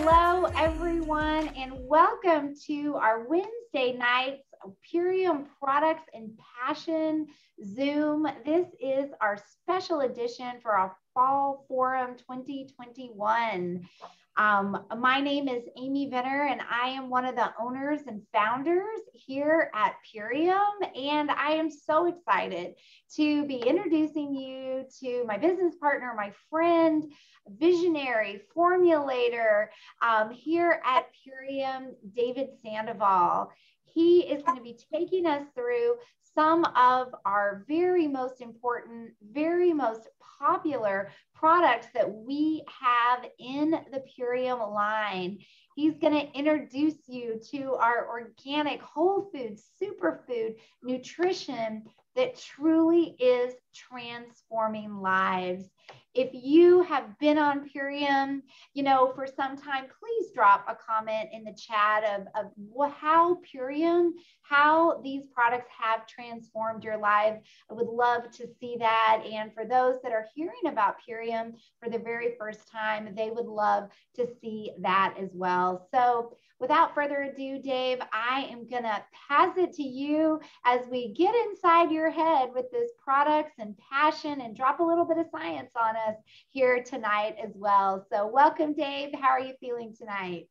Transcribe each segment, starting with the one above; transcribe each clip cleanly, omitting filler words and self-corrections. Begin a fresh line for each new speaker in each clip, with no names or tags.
Hello, everyone, and welcome to our Wednesday nights Purium Products and Passion Zoom. This is our special edition for our Fall Forum 2021. My name is Amy Venner, and I am one of the owners and founders here at Purium. And I am so excited to be introducing you to my business partner, my friend, visionary, formulator here at Purium, David Sandoval. He is going to be taking us through some of our very most important, very most popular products that we have in the Purium line. He's going to introduce you to our organic, whole food, superfood nutrition that truly is transforming lives. If you have been on Purium, for some time, please drop a comment in the chat of how Purium, how these products have transformed your life. I would love to see that. And for those that are hearing about Purium for the very first time, they would love to see that as well. So without further ado, Dave, I am going to pass it to you as we get inside your head with this products and passion and drop a little bit of science on us here tonight as well. So welcome, Dave. How are you feeling tonight?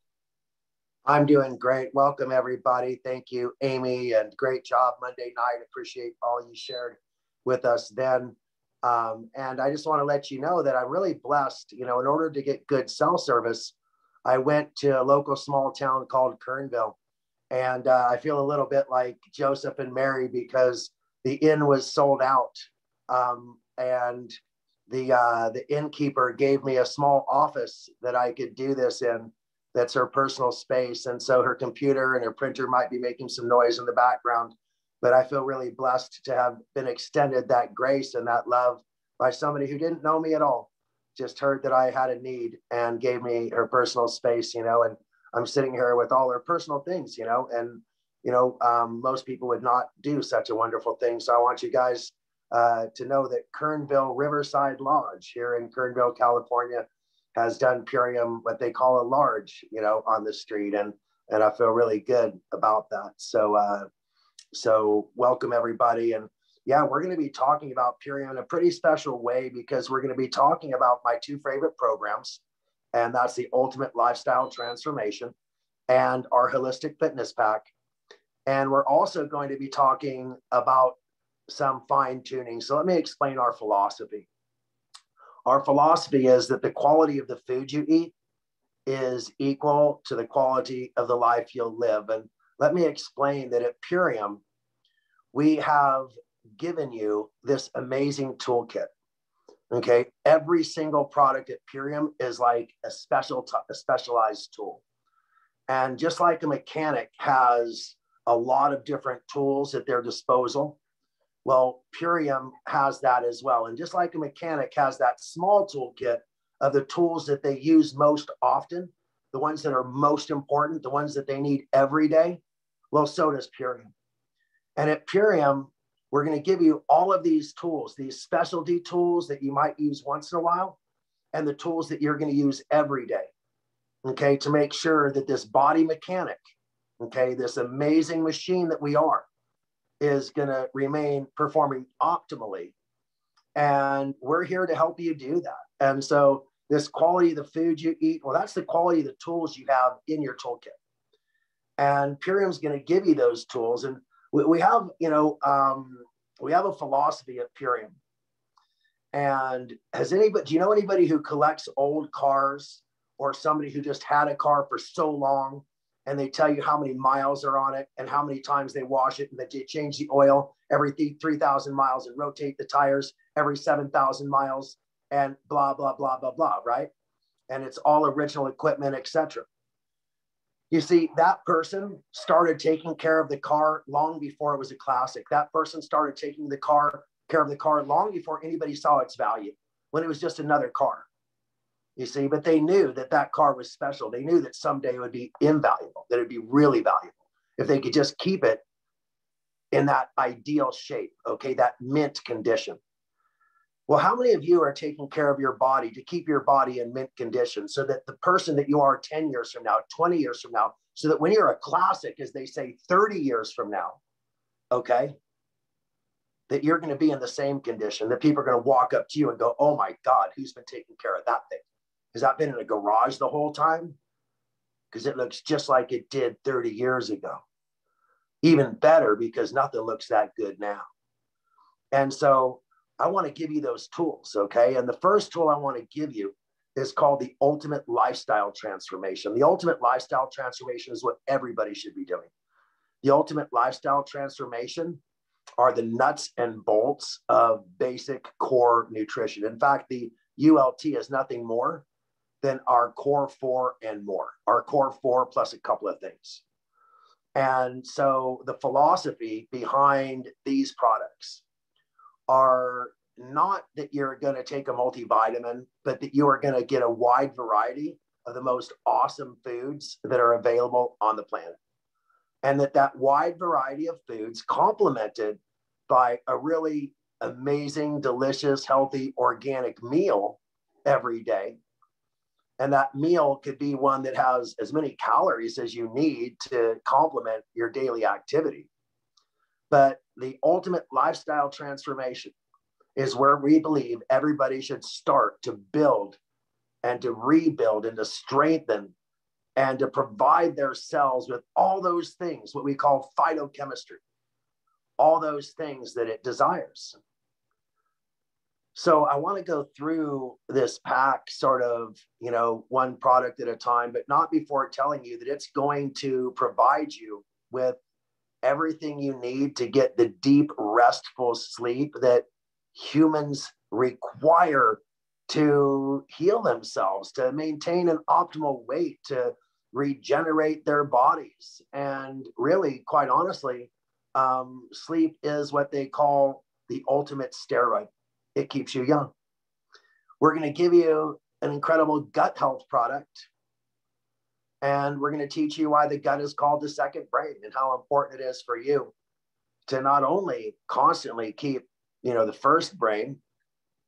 I'm doing great. Welcome, everybody. Thank you, Amy, and great job Monday night. Appreciate all you shared with us then. And I just want to let you know that I'm really blessed. In order to get good cell service, I went to a local small town called Kernville. And I feel a little bit like Joseph and Mary because the inn was sold out. And the innkeeper gave me a small office that I could do this in. That's her personal space. And so her computer and her printer might be making some noise in the background, but I feel really blessed to have been extended that grace and that love by somebody who didn't know me at all, just heard that I had a need and gave me her personal space, and I'm sitting here with all her personal things, and, most people would not do such a wonderful thing. So I want you guys to know that Kernville Riverside Lodge here in Kernville, California, has done Purium, what they call a large, on the street. And I feel really good about that. So welcome everybody. And yeah, we're going to be talking about Purium in a pretty special way because we're going to be talking about my two favorite programs. And that's the Ultimate Lifestyle Transformation and our Holistic Fitness Pack. And we're also going to be talking about some fine tuning. So let me explain our philosophy. Our philosophy is that the quality of the food you eat is equal to the quality of the life you'll live. And let me explain that at Purium, we have given you this amazing toolkit. Okay. Every single product at Purium is like a specialized tool. And just like a mechanic has a lot of different tools at their disposal, well, Purium has that as well. And just like a mechanic has that small toolkit of the tools that they use most often, the ones that are most important, the ones that they need every day, well, so does Purium. And at Purium, we're going to give you all of these tools, these specialty tools that you might use once in a while, and the tools that you're going to use every day, okay, to make sure that this body mechanic, okay, this amazing machine that we are, is going to remain performing optimally. And we're here to help you do that. And so this quality of the food you eat, well, that's the quality of the tools you have in your toolkit. And Purium's going to give you those tools. And we have, we have a philosophy at Purium. And do you know anybody who collects old cars or somebody who just had a car for so long and they tell you how many miles are on it and how many times they wash it and that they change the oil every 3,000 miles and rotate the tires every 7,000 miles and blah, blah, blah, blah, blah, right? And it's all original equipment, etc. You see, that person started taking care of the car long before it was a classic. That person started taking care of the car long before anybody saw its value, when it was just another car. You see, but they knew that that car was special. They knew that someday it would be invaluable, that it'd be really valuable if they could just keep it in that ideal shape, okay, that mint condition. Well, how many of you are taking care of your body to keep your body in mint condition so that the person that you are 10 years from now, 20 years from now, so that when you're a classic, as they say, 30 years from now, okay, that you're going to be in the same condition, that people are going to walk up to you and go, oh my God, who's been taking care of that thing? Has that been in a garage the whole time? Because it looks just like it did 30 years ago. Even better, because nothing looks that good now. And so I want to give you those tools, okay? And the first tool I want to give you is called the Ultimate Lifestyle Transformation. The Ultimate Lifestyle Transformation is what everybody should be doing. The Ultimate Lifestyle Transformation are the nuts and bolts of basic core nutrition. In fact, the ULT is nothing more than our core 4 and more, our core 4 plus a couple of things. And so the philosophy behind these products are not that you're going to take a multivitamin, but that you are going to get a wide variety of the most awesome foods that are available on the planet. And that wide variety of foods complemented by a really amazing, delicious, healthy, organic meal every day. And that meal could be one that has as many calories as you need to complement your daily activity. But the Ultimate Lifestyle Transformation is where we believe everybody should start to build and to rebuild and to strengthen and to provide their cells with all those things, what we call phytochemistry, all those things that it desires. So I want to go through this pack sort of, one product at a time, but not before telling you that it's going to provide you with everything you need to get the deep, restful sleep that humans require to heal themselves, to maintain an optimal weight, to regenerate their bodies. And really, quite honestly, sleep is what they call the ultimate steroid. It keeps you young. We're going to give you an incredible gut health product. And we're going to teach you why the gut is called the second brain and how important it is for you to not only constantly keep, the first brain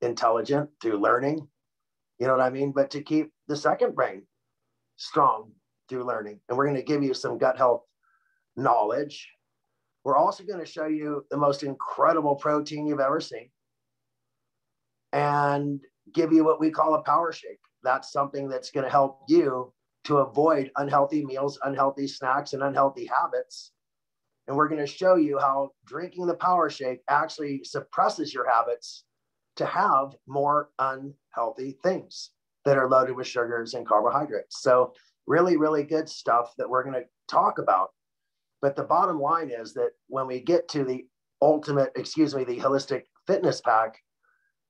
intelligent through learning, you know what I mean, but to keep the second brain strong through learning. And we're going to give you some gut health knowledge. We're also going to show you the most incredible protein you've ever seen and give you what we call a power shake. That's something that's going to help you to avoid unhealthy meals, unhealthy snacks, and unhealthy habits. And we're going to show you how drinking the power shake actually suppresses your habits to have more unhealthy things that are loaded with sugars and carbohydrates. So really, really good stuff that we're going to talk about. But the bottom line is that when we get to the the holistic fitness pack,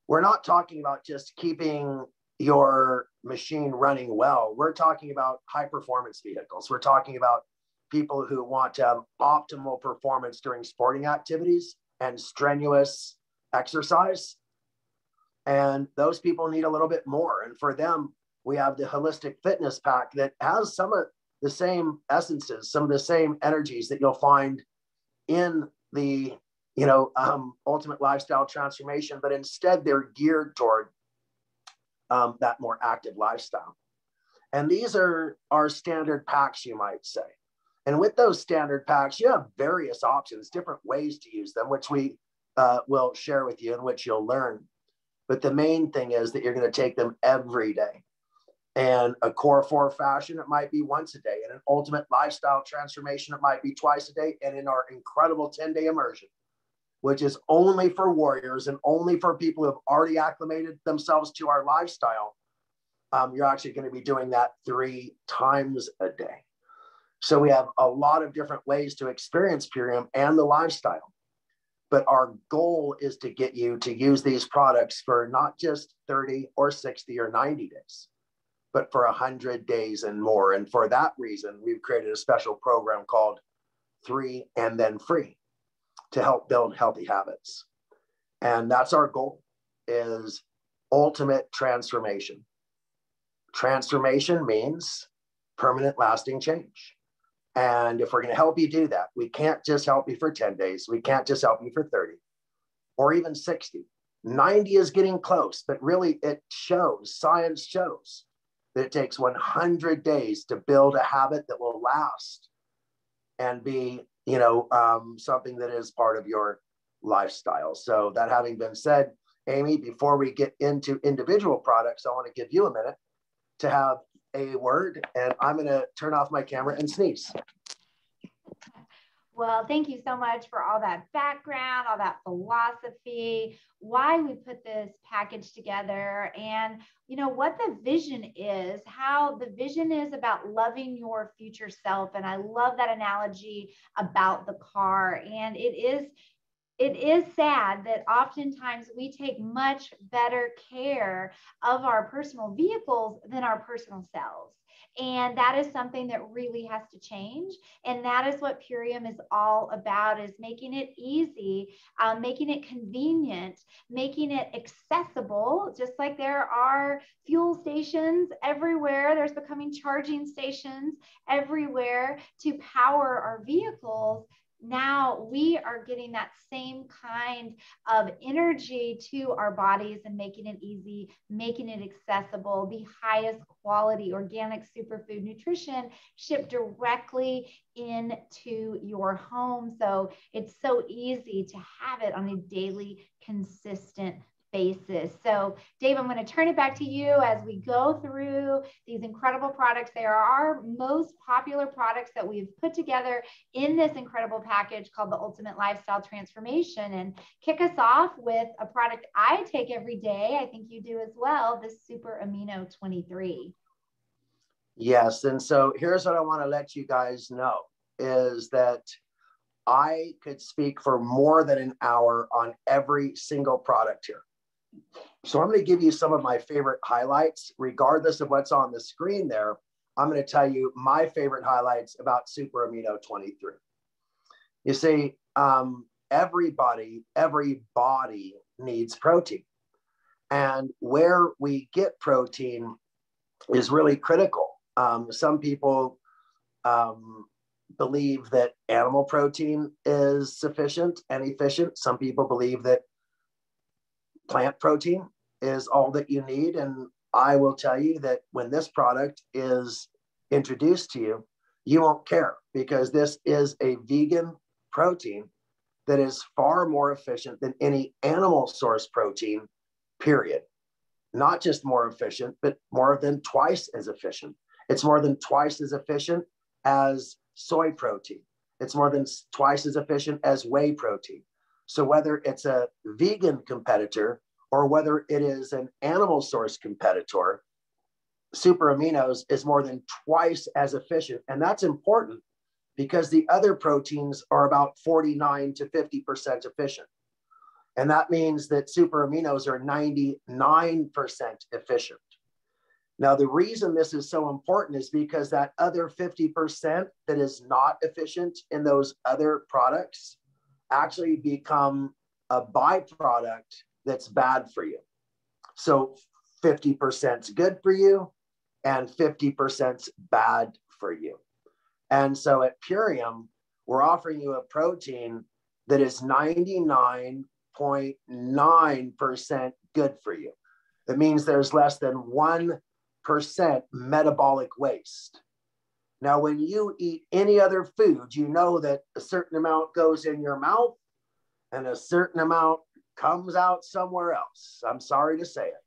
we're not talking about just keeping your machine running well. We're talking about high performance vehicles. We're talking about people who want to have optimal performance during sporting activities and strenuous exercise. And those people need a little bit more. And for them, we have the holistic fitness pack that has some of the same essences, some of the same energies that you'll find in the ultimate lifestyle transformation, but instead they're geared toward that more active lifestyle. And these are our standard packs, you might say. And with those standard packs, you have various options, different ways to use them, which we will share with you and which you'll learn. But the main thing is that you're going to take them every day. And a core 4 fashion, it might be once a day. And an ultimate lifestyle transformation, it might be twice a day. And in our incredible 10-day immersion, which is only for warriors and only for people who have already acclimated themselves to our lifestyle, you're actually going to be doing that 3 times a day. So we have a lot of different ways to experience Purium and the lifestyle. But our goal is to get you to use these products for not just 30 or 60 or 90 days, but for 100 days and more. And for that reason, we've created a special program called 3 and Then Free to help build healthy habits. And that's our goal, is ultimate transformation. Transformation means permanent lasting change. And if we're going to help you do that, we can't just help you for 10 days. We can't just help you for 30 or even 60. 90 is getting close, but really science shows that it takes 100 days to build a habit that will last and be, something that is part of your lifestyle. So that having been said, Amy, before we get into individual products, I want to give you a minute to have a word, and I'm going to turn off my camera and sneeze.
Well, thank you so much for all that background, all that philosophy, why we put this package together, and what the vision is, how the vision is about loving your future self. And I love that analogy about the car. And it is sad that oftentimes we take much better care of our personal vehicles than our personal selves. And that is something that really has to change. And that is what Purium is all about, is making it easy, making it convenient, making it accessible. Just like there are fuel stations everywhere, there's becoming charging stations everywhere to power our vehicles. Now we are getting that same kind of energy to our bodies and making it easy, making it accessible, the highest quality organic superfood nutrition shipped directly into your home. So it's so easy to have it on a daily, consistent basis. So Dave, I'm going to turn it back to you as we go through these incredible products. They are our most popular products that we've put together in this incredible package called the Ultimate Lifestyle Transformation. And kick us off with a product I take every day. I think you do as well, the Super Amino 23.
Yes. And so here's what I want to let you guys know is that I could speak for more than an hour on every single product here. So I'm going to give you some of my favorite highlights, regardless of what's on the screen there. I'm going to tell you my favorite highlights about Super Amino 23. You see, every body needs protein. And where we get protein is really critical. Some people believe that animal protein is sufficient and efficient. Some people believe that plant protein is all that you need. And I will tell you that when this product is introduced to you, you won't care, because this is a vegan protein that is far more efficient than any animal source protein, period. Not just more efficient, but more than twice as efficient. It's more than twice as efficient as soy protein. It's more than twice as efficient as whey protein. So whether it's a vegan competitor or whether it is an animal source competitor, Super Aminos is more than twice as efficient. And that's important because the other proteins are about 49 to 50% efficient. And that means that Super Aminos are 99% efficient. Now, the reason this is so important is because that other 50% that is not efficient in those other products actually become a byproduct that's bad for you. So 50% is good for you and 50% is bad for you. And so at Purium, we're offering you a protein that is 99.9% good for you. That means there's less than 1% metabolic waste. Now, when you eat any other food, you know that a certain amount goes in your mouth and a certain amount comes out somewhere else. I'm sorry to say it.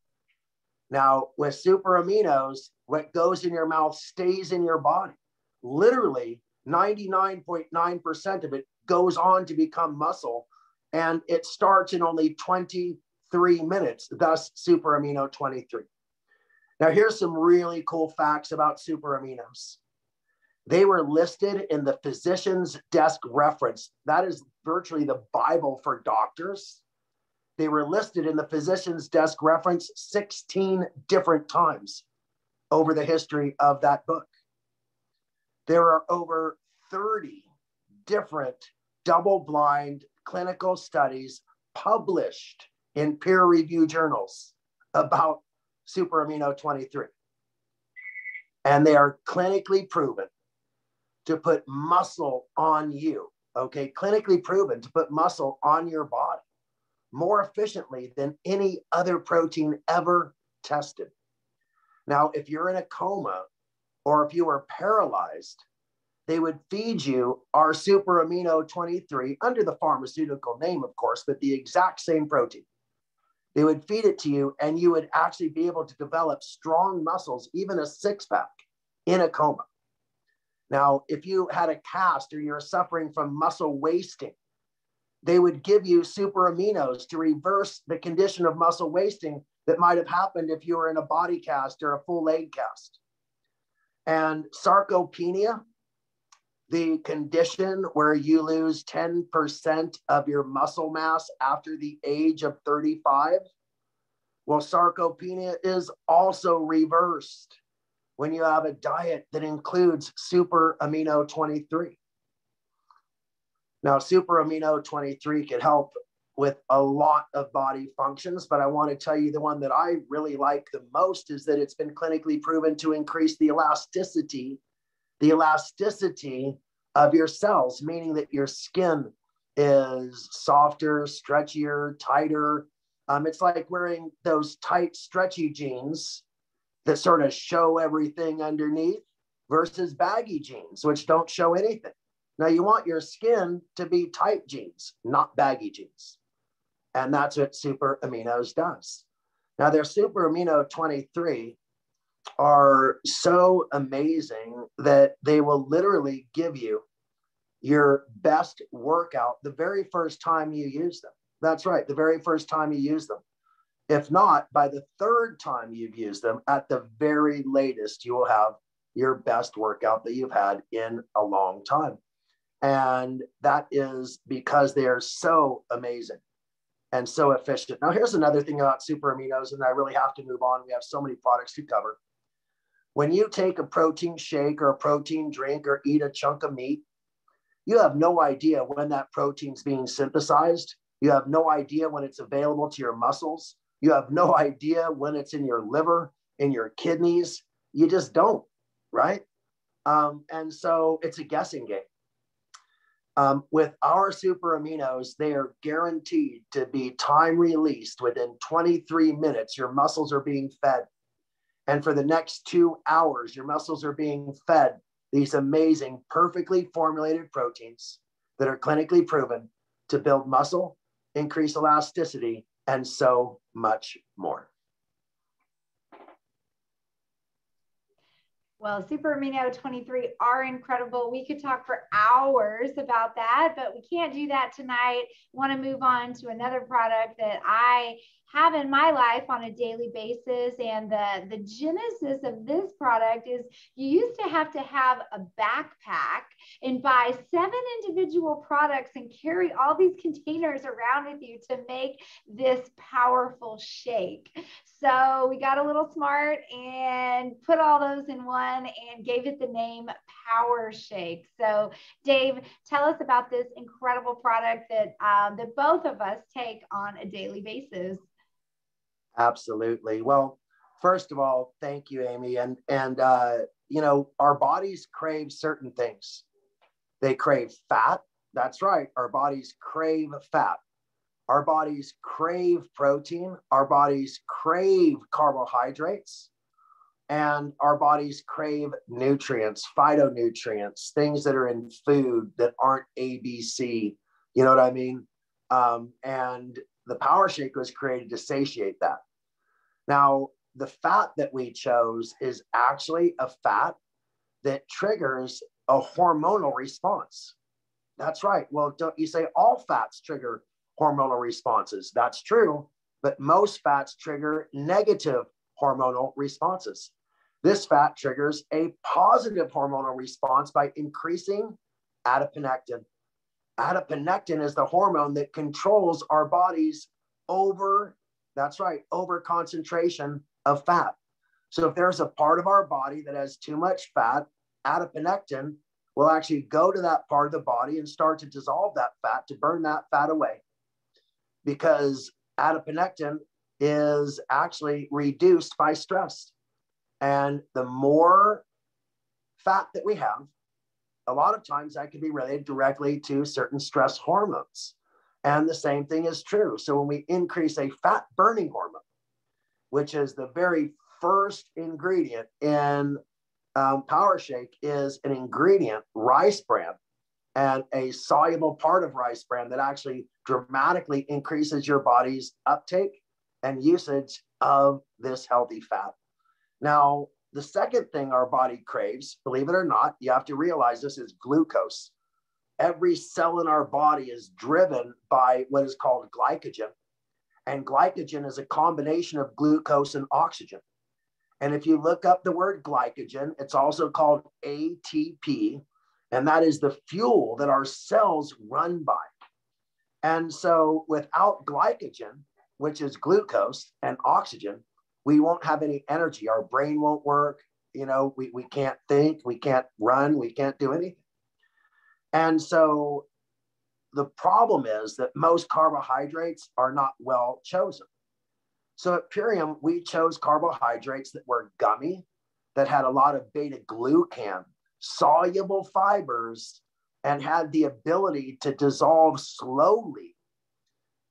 Now, with Super Aminos, what goes in your mouth stays in your body. Literally, 99.9% of it goes on to become muscle, and it starts in only 23 minutes, thus Super Amino 23. Now, here's some really cool facts about Super Aminos. They were listed in the physician's desk reference. That is virtually the Bible for doctors. They were listed in the physician's desk reference 16 different times over the history of that book. There are over 30 different double-blind clinical studies published in peer-reviewed journals about Super Amino 23. And they are clinically proven to put muscle on you, okay? Clinically proven to put muscle on your body. more efficiently than any other protein ever tested. Now, if you're in a coma or if you were paralyzed, they would feed you our Super Amino 23 under the pharmaceutical name, of course, but the exact same protein. They would feed it to you and you would actually be able to develop strong muscles, even a six-pack in a coma. Now, if you had a cast or you're suffering from muscle wasting, they would give you super aminos to reverse the condition of muscle wasting that might have happened if you were in a body cast or a full leg cast. And sarcopenia, the condition where you lose 10% of your muscle mass after the age of 35, well, sarcopenia is also reversed when you have a diet that includes Super Amino 23. Now, Super Amino 23 can help with a lot of body functions, but I want to tell you the one that I really like the most is that it's been clinically proven to increase the elasticity of your cells, meaning that your skin is softer, stretchier, tighter. It's like wearing those tight, stretchy jeans that sort of show everything underneath versus baggy jeans, which don't show anything. Now, you want your skin to be tight jeans, not baggy jeans. And that's what Super Aminos does. Now, their Super Amino 23 are so amazing that they will literally give you your best workout the very first time you use them. That's right, the very first time you use them. If not, by the third time you've used them, at the very latest, you will have your best workout that you've had in a long time. And that is because they are so amazing and so efficient. Now, here's another thing about super aminos, and I really have to move on. We have so many products to cover. When you take a protein shake or a protein drink or eat a chunk of meat, you have no idea when that protein's being synthesized. You have no idea when it's available to your muscles. You have no idea when it's in your liver, in your kidneys. You just don't, right? And so it's a guessing game. With our super aminos, they are guaranteed to be time released within 23 minutes. Your muscles are being fed. And for the next 2 hours, your muscles are being fed these amazing, perfectly formulated proteins that are clinically proven to build muscle, increase elasticity, and so much more.
Well, Super Amino 23 are incredible. We could talk for hours about that, but we can't do that tonight. I want to move on to another product that I have in my life on a daily basis. And the genesis of this product is you used to have a backpack and buy 7 individual products and carry all these containers around with you to make this powerful shake. So we got a little smart and put all those in one and gave it the name Power Shake. So Dave, tell us about this incredible product that both of us take on a daily basis.
Absolutely. Well, first of all, thank you, Amy. And you know, our bodies crave certain things. They crave fat. That's right. Our bodies crave fat. Our bodies crave protein. Our bodies crave carbohydrates. And our bodies crave nutrients, phytonutrients, things that are in food that aren't ABC. You know what I mean? And the Power Shake was created to satiate that. Now, the fat that we chose is actually a fat that triggers a hormonal response. That's right. Well, don't you say all fats trigger hormonal responses? That's true, but most fats trigger negative hormonal responses. This fat triggers a positive hormonal response by increasing adiponectin. Adiponectin is the hormone that controls our body's over concentration of fat. So if there's a part of our body that has too much fat, adiponectin will actually go to that part of the body and start to dissolve that fat to burn that fat away. Because adiponectin is actually reduced by stress. And the more fat that we have, a lot of times that can be related directly to certain stress hormones. And the same thing is true. So when we increase a fat burning hormone, which is the very first ingredient in Power Shake, is an ingredient, rice bran, and a soluble part of rice bran that actually dramatically increases your body's uptake and usage of this healthy fat. Now, the second thing our body craves, believe it or not, you have to realize this, is glucose. Every cell in our body is driven by what is called glycogen. And glycogen is a combination of glucose and oxygen. And if you look up the word glycogen, it's also called ATP, and that is the fuel that our cells run by. And so without glycogen, which is glucose, and oxygen, we won't have any energy. Our brain won't work. You know, we can't think, we can't run, we can't do anything. And so the problem is that most carbohydrates are not well chosen. So at Purium, we chose carbohydrates that were gummy, that had a lot of beta glucan, soluble fibers, and had the ability to dissolve slowly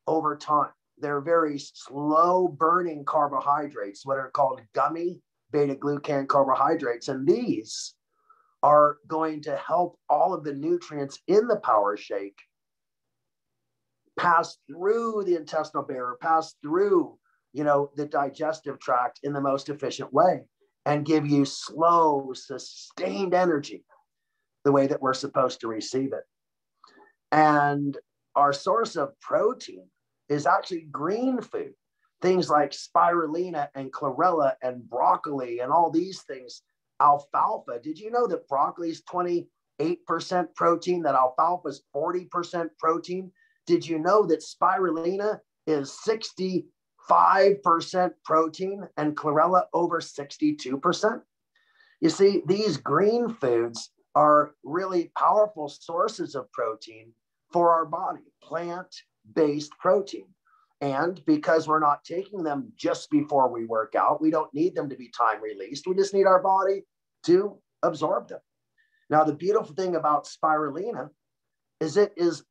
over time. They're very slow burning carbohydrates, what are called gummy beta glucan carbohydrates. And these are going to help all of the nutrients in the Power Shake pass through the intestinal barrier, pass through, you know, the digestive tract in the most efficient way, and give you slow, sustained energy the way that we're supposed to receive it. And our source of protein is actually green food, things like spirulina and chlorella and broccoli and all these things. Alfalfa. Did you know that broccoli is 28% protein, that alfalfa is 40% protein? Did you know that spirulina is 65% protein and chlorella over 62%? You see, these green foods are really powerful sources of protein for our body, plant-based protein. And because we're not taking them just before we work out, we don't need them to be time released. We just need our body to absorb them. Now, the beautiful thing about spirulina is it is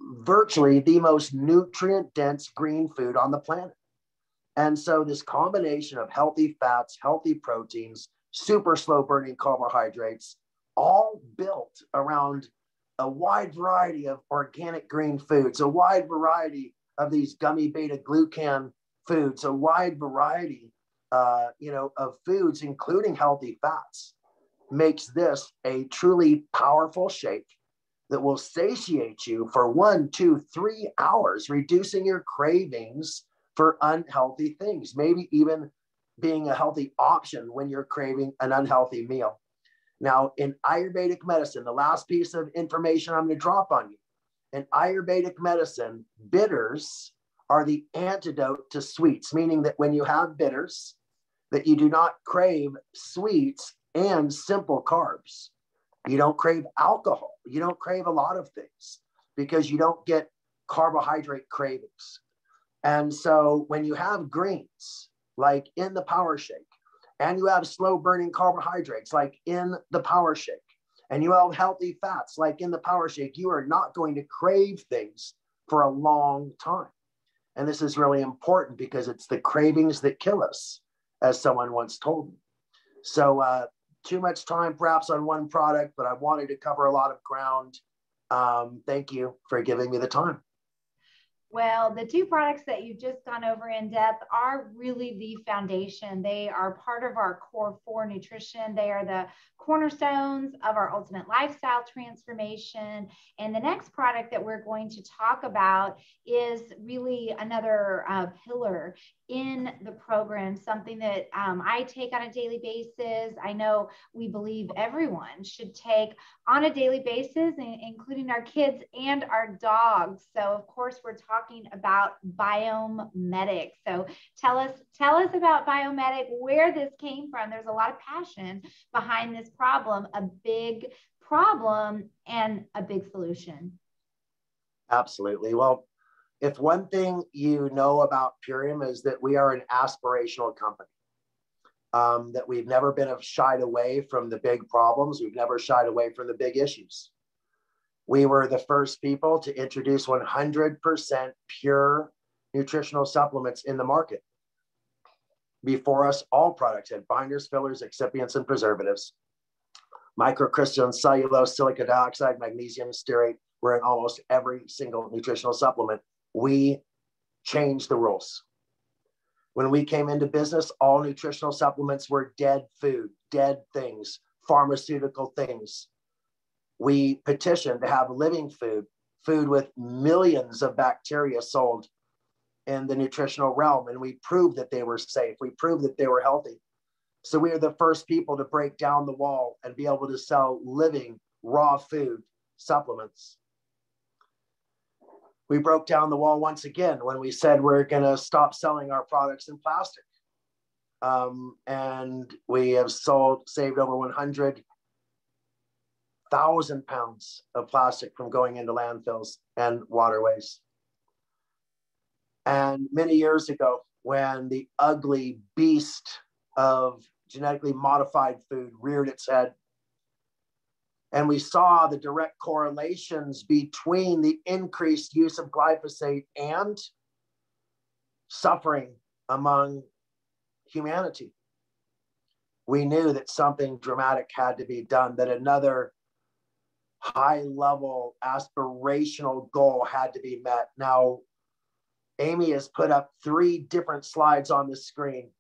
virtually the most nutrient-dense green food on the planet. And so this combination of healthy fats, healthy proteins, super slow burning carbohydrates, all built around a wide variety of organic green foods, a wide variety of these gummy beta glucan foods, a wide variety, of foods, including healthy fats, makes this a truly powerful shake that will satiate you for 1, 2, 3 hours, reducing your cravings for unhealthy things, maybe even being a healthy option when you're craving an unhealthy meal. Now, in Ayurvedic medicine, the last piece of information I'm going to drop on you, in Ayurvedic medicine, bitters are the antidote to sweets, meaning that when you have bitters, that you do not crave sweets and simple carbs. You don't crave alcohol. You don't crave a lot of things because you don't get carbohydrate cravings. And so when you have greens, like in the Power Shake, and you have slow burning carbohydrates, like in the Power Shake, and you have healthy fats, like in the Power Shake, you are not going to crave things for a long time. And this is really important because it's the cravings that kill us, as someone once told me. So too much time perhaps on one product, but I wanted to cover a lot of ground. Thank you for giving me the time.
Well, the two products that you've just gone over in depth are really the foundation. They are part of our core 4 nutrition. They are the cornerstones of our ultimate lifestyle transformation. And the next product that we're going to talk about is really another pillar in the program, something that I take on a daily basis. I know we believe everyone should take on a daily basis, including our kids and our dogs. So of course, we're talking about Biomedic. So tell us about Biomedic, where this came from. There's a lot of passion behind this problem, a big problem and a big solution.
Absolutely. Well, if one thing you know about Purium is that we are an aspirational company, that we've never been shied away from the big problems. We've never shied away from the big issues. We were the first people to introduce 100% pure nutritional supplements in the market. Before us, all products had binders, fillers, excipients, and preservatives. Microcrystalline cellulose, silica dioxide, magnesium stearate were in almost every single nutritional supplement. We changed the rules. When we came into business, all nutritional supplements were dead food, dead things, pharmaceutical things. We petitioned to have living food, food with millions of bacteria sold in the nutritional realm, and we proved that they were safe. We proved that they were healthy. So we are the first people to break down the wall and be able to sell living, raw food supplements. We broke down the wall once again when we said we're going to stop selling our products in plastic. And we have saved over 100,000 pounds of plastic from going into landfills and waterways. And many years ago, when the ugly beast of genetically modified food reared its head, and we saw the direct correlations between the increased use of glyphosate and suffering among humanity, we knew that something dramatic had to be done, that another high-level aspirational goal had to be met. Now, Amy has put up 3 different slides on the screen.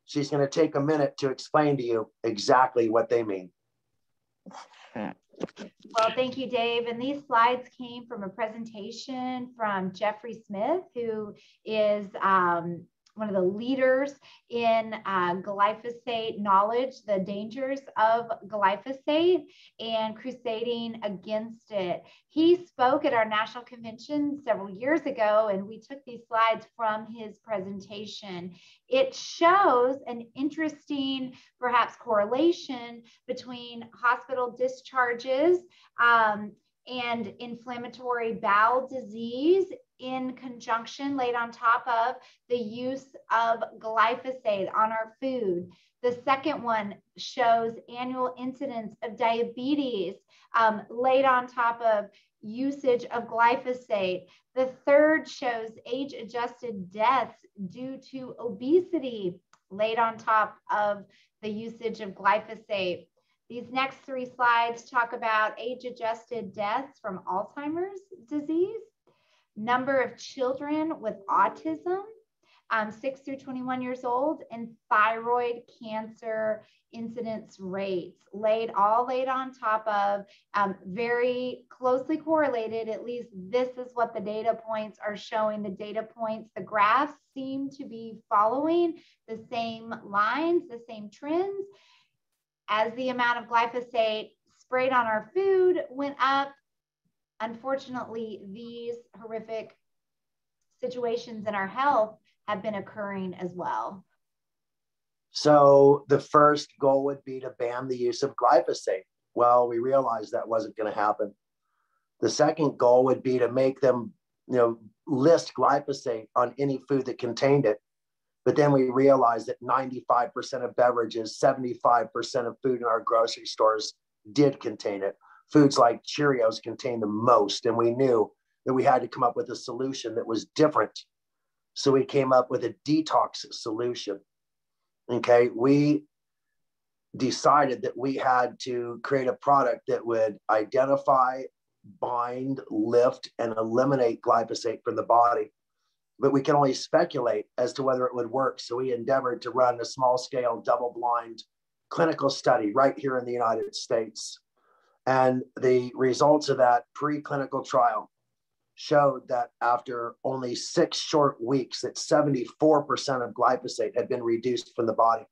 She's going to take a minute to explain to you exactly what they mean.
Well, thank you, Dave. And these slides came from a presentation from Jeffrey Smith, who is one of the leaders in glyphosate knowledge, the dangers of glyphosate and crusading against it. He spoke at our national convention several years ago, and we took these slides from his presentation. It shows an interesting, perhaps, correlation between hospital discharges and inflammatory bowel disease in conjunction, laid on top of the use of glyphosate on our food. The second one shows annual incidence of diabetes laid on top of usage of glyphosate. The third shows age-adjusted deaths due to obesity laid on top of the usage of glyphosate. These next 3 slides talk about age-adjusted deaths from Alzheimer's disease, number of children with autism, 6 through 21 years old, and thyroid cancer incidence rates, all laid on top of, very closely correlated. At least this is what the data points are showing. The data points, the graphs seem to be following the same lines, the same trends. As the amount of glyphosate sprayed on our food went up, unfortunately, these horrific situations in our health have been occurring as well.
So the first goal would be to ban the use of glyphosate. Well, we realized that wasn't going to happen. The second goal would be to make them, list glyphosate on any food that contained it. But then we realized that 95% of beverages, 75% of food in our grocery stores did contain it. Foods like Cheerios contain the most, and we knew that we had to come up with a solution that was different. So we came up with a detox solution. Okay, we decided that we had to create a product that would identify, bind, lift, and eliminate glyphosate from the body. But we can only speculate as to whether it would work. So we endeavored to run a small-scale, double-blind clinical study right here in the United States. And the results of that preclinical trial showed that after only 6 short weeks, that 74% of glyphosate had been reduced from the body.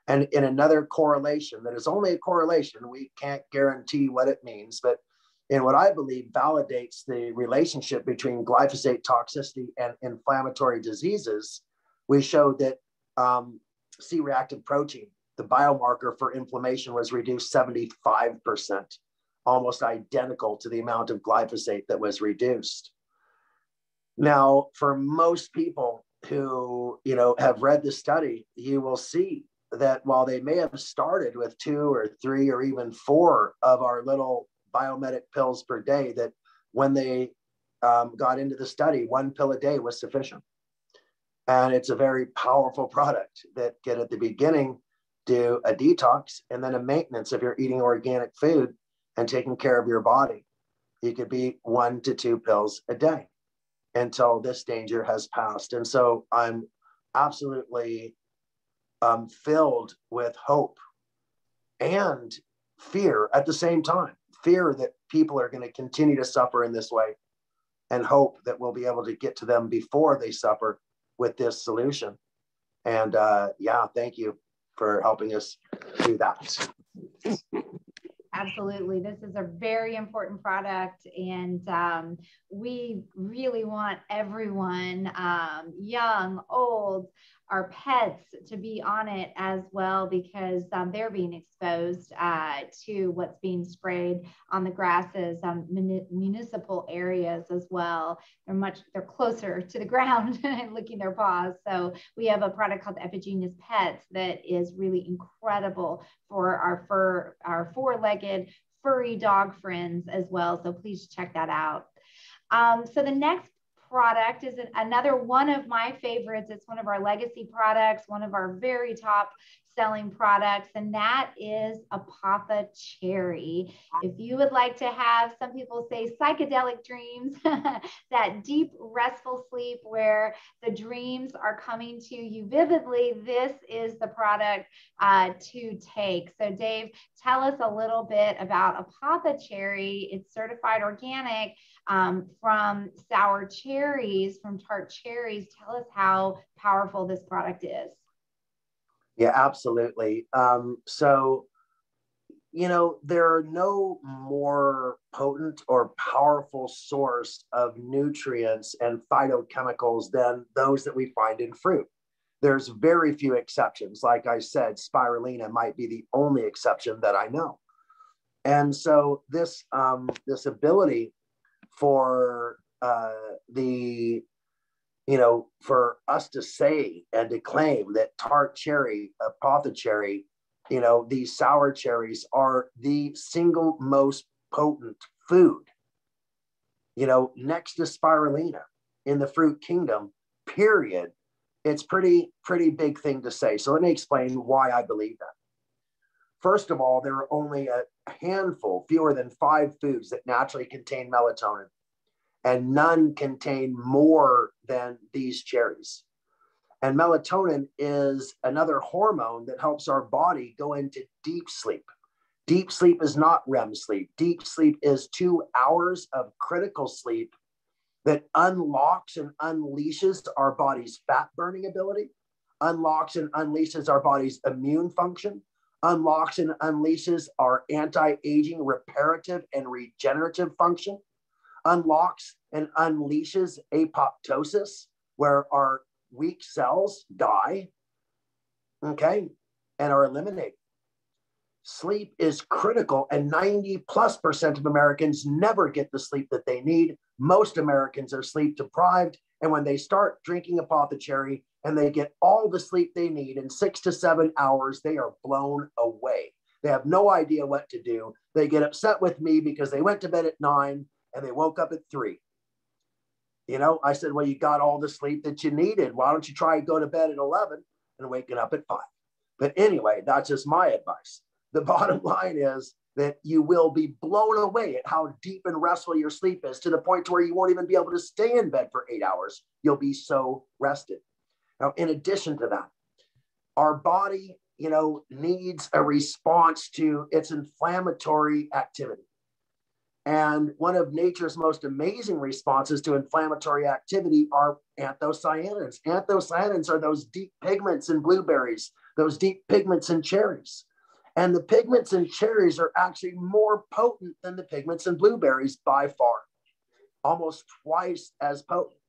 And in another correlation, that is only a correlation, we can't guarantee what it means, but in what I believe validates the relationship between glyphosate toxicity and inflammatory diseases, we showed that C-reactive protein, the biomarker for inflammation, was reduced 75%, almost identical to the amount of glyphosate that was reduced. Now, for most people who have read the study, you will see that while they may have started with 2 or 3 or even 4 of our little biomedic pills per day that when they got into the study, 1 pill a day was sufficient. And it's a very powerful product that can at the beginning do a detox and then a maintenance if you're eating organic food and taking care of your body. You could be 1 to 2 pills a day until this danger has passed. And so I'm absolutely filled with hope and fear at the same time. Fear that people are going to continue to suffer in this way, and hope that we'll be able to get to them before they suffer with this solution. And yeah, thank you for helping us do that.
Absolutely. This is a very important product, and we really want everyone, young, old, our pets, to be on it as well, because they're being exposed to what's being sprayed on the grasses, municipal areas as well. They're closer to the ground and licking their paws. So we have a product called Epigenius Pets that is really incredible for our four-legged furry dog friends as well. So please check that out. So the next product is another one of my favorites. It's one of our legacy products, one of our very top selling products, and that is Apothecary. If you would like to have, some people say, psychedelic dreams, that deep, restful sleep where the dreams are coming to you vividly, this is the product to take. So Dave, tell us a little bit about Apothecary. It's certified organic from sour cherries, from tart cherries. Tell us how powerful this product is.
Yeah, absolutely. So, you know, there are no more potent or powerful source of nutrients and phytochemicals than those that we find in fruit. There's very few exceptions. Like I said, spirulina might be the only exception that I know. And so this ability for for us to say and to claim that tart cherry, Apothecary, these sour cherries are the single most potent food, next to spirulina in the fruit kingdom, period. It's pretty big thing to say. So let me explain why I believe that. First of all, there are only a handful, fewer than 5 foods that naturally contain melatonin, and none contain more than these cherries. And melatonin is another hormone that helps our body go into deep sleep. Deep sleep is not REM sleep. Deep sleep is 2 hours of critical sleep that unlocks and unleashes our body's fat burning ability, unlocks and unleashes our body's immune function, unlocks and unleashes our anti-aging, reparative, and regenerative function, unlocks and unleashes apoptosis, where our weak cells die, okay, and are eliminated. Sleep is critical, and 90+% of Americans never get the sleep that they need. Most Americans are sleep deprived, and when they start drinking Apothecary and they get all the sleep they need in 6 to 7 hours, they are blown away. They have no idea what to do. They get upset with me because they went to bed at 9 and they woke up at 3. I said, well, you got all the sleep that you needed. Why don't you try go to bed at 11 and waking up at 5? But anyway, that's just my advice. The bottom line is that you will be blown away at how deep and restful your sleep is, to the point to where you won't even be able to stay in bed for 8 hours. You'll be so rested. Now, in addition to that, our body, needs a response to its inflammatory activity. And one of nature's most amazing responses to inflammatory activity are anthocyanins. Anthocyanins are those deep pigments in blueberries, those deep pigments in cherries. And the pigments in cherries are actually more potent than the pigments in blueberries by far, almost twice as potent.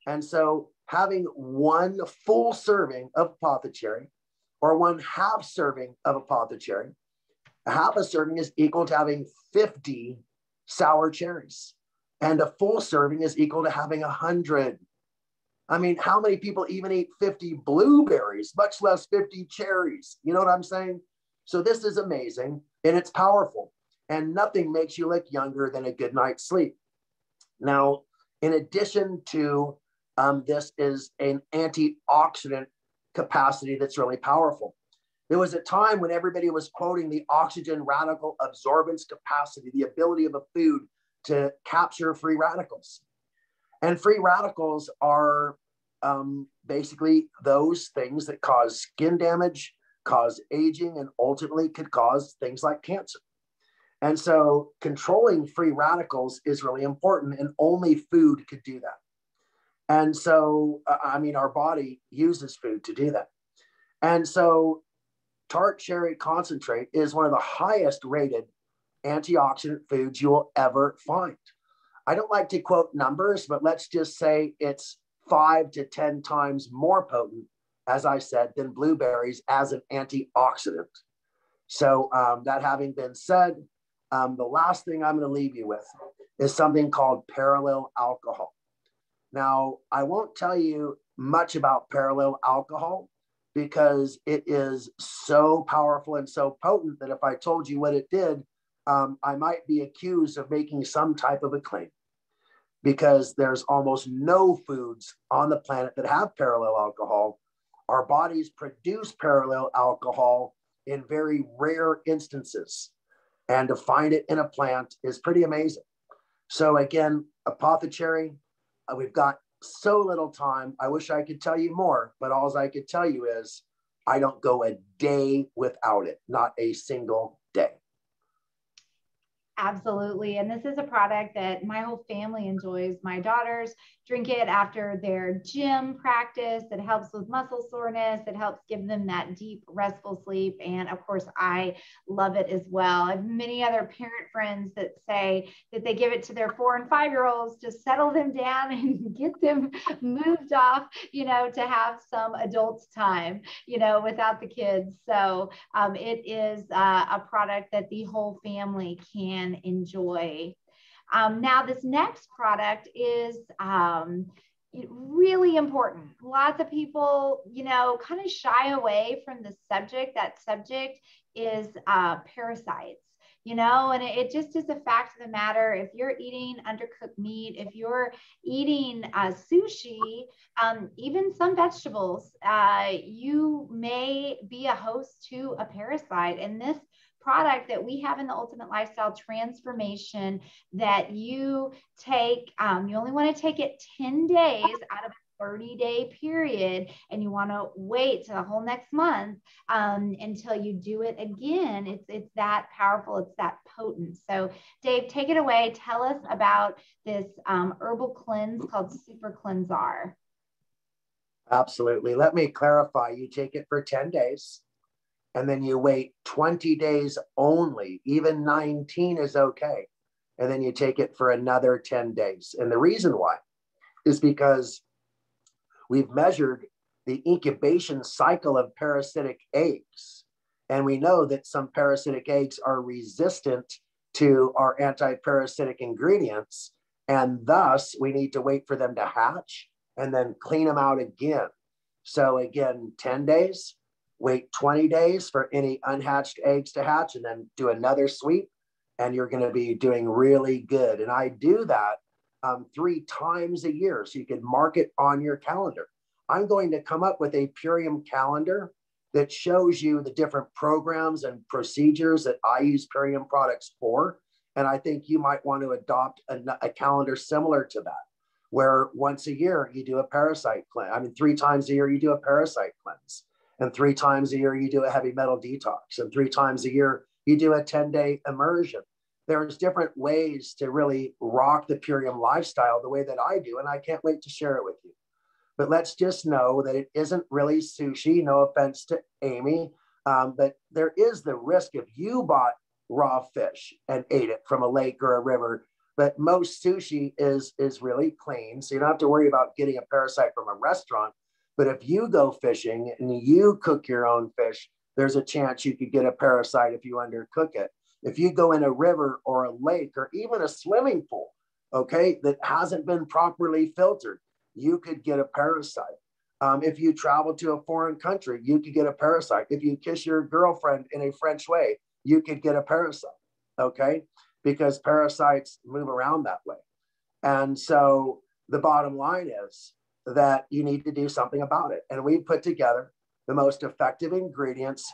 And so having 1 full serving of Apothecary or 1/2 serving of Apothecary, a half a serving is equal to having 50 sour cherries, and a full serving is equal to having 100. I mean, how many people even eat 50 blueberries, much less 50 cherries? You know what I'm saying? So this is amazing, and it's powerful. and nothing makes you look younger than a good night's sleep. Now, in addition to this is an antioxidant capacity that's really powerful. There was a time when everybody was quoting the oxygen radical absorbance capacity, the ability of a food to capture free radicals. And free radicals are basically those things that cause skin damage, cause aging, and ultimately could cause things like cancer. And so controlling free radicals is really important, and only food could do that. And so, I mean, our body uses food to do that. And so tart cherry concentrate is one of the highest rated antioxidant foods you will ever find. I don't like to quote numbers, but let's just say it's 5 to 10 times more potent, as I said, than blueberries as an antioxidant. So that having been said, the last thing I'm going to leave you with is something called parallel alcohol. Now, I won't tell you much about parallel alcohol because it is so powerful and so potent that if I told you what it did, I might be accused of making some type of a claim, because there's almost no foods on the planet that have parallel alcohol. Our bodies produce parallel alcohol in very rare instances, and to find it in a plant is pretty amazing. So again, Apothecary, we've got so little time. I wish I could tell you more, but all I could tell you is I don't go a day without it, not a single day.
Absolutely. And this is a product that my whole family enjoys. My daughters drink it after their gym practice. It helps with muscle soreness. It helps give them that deep, restful sleep. And of course, I love it as well. I have many other parent friends that say that they give it to their 4 and 5-year-olds to settle them down and get them moved off, to have some adult time, without the kids. So it is a product that the whole family can enjoy. Now, this next product is really important. Lots of people, kind of shy away from the subject. That subject is parasites. And it just is a fact of the matter. If you're eating undercooked meat, if you're eating sushi, even some vegetables, you may be a host to a parasite. And this product that we have in the Ultimate Lifestyle Transformation that you take, you only want to take it 10 days out of a 30-day period, and you want to wait to the whole next month until you do it again. It's that powerful. It's that potent. So Dave, take it away. Tell us about this herbal cleanse called Super Cleansar.
Absolutely. Let me clarify. You take it for 10 days. And then you wait 20 days only. Even 19 is okay. And then you take it for another 10 days. And the reason why is because we've measured the incubation cycle of parasitic eggs. And we know that some parasitic eggs are resistant to our anti-parasitic ingredients. And thus, we need to wait for them to hatch and then clean them out again. So again, 10 days. Wait 20 days for any unhatched eggs to hatch, and then do another sweep, and you're going to be doing really good. And I do that 3 times a year, so you can mark it on your calendar. I'm going to come up with a Purium calendar that shows you the different programs and procedures that I use Purium products for. And I think you might want to adopt a calendar similar to that, where once a year you do a parasite cleanse. 3 times a year you do a parasite cleanse. And 3 times a year, you do a heavy metal detox. And 3 times a year, you do a 10-day immersion. There's different ways to really rock the Purium lifestyle the way that I do. And I can't wait to share it with you. But let's just know that it isn't really sushi. No offense to Amy. But there is the risk if you bought raw fish and ate it from a lake or a river. But most sushi is really clean. So you don't have to worry about getting a parasite from a restaurant. But if you go fishing and you cook your own fish, there's a chance you could get a parasite if you undercook it. If you go in a river or a lake or even a swimming pool, okay, that hasn't been properly filtered, you could get a parasite. If you travel to a foreign country, you could get a parasite. If you kiss your girlfriend in a French way, you could get a parasite. okay? Because parasites move around that way. And so the bottom line is that you need to do something about it. And we put together the most effective ingredients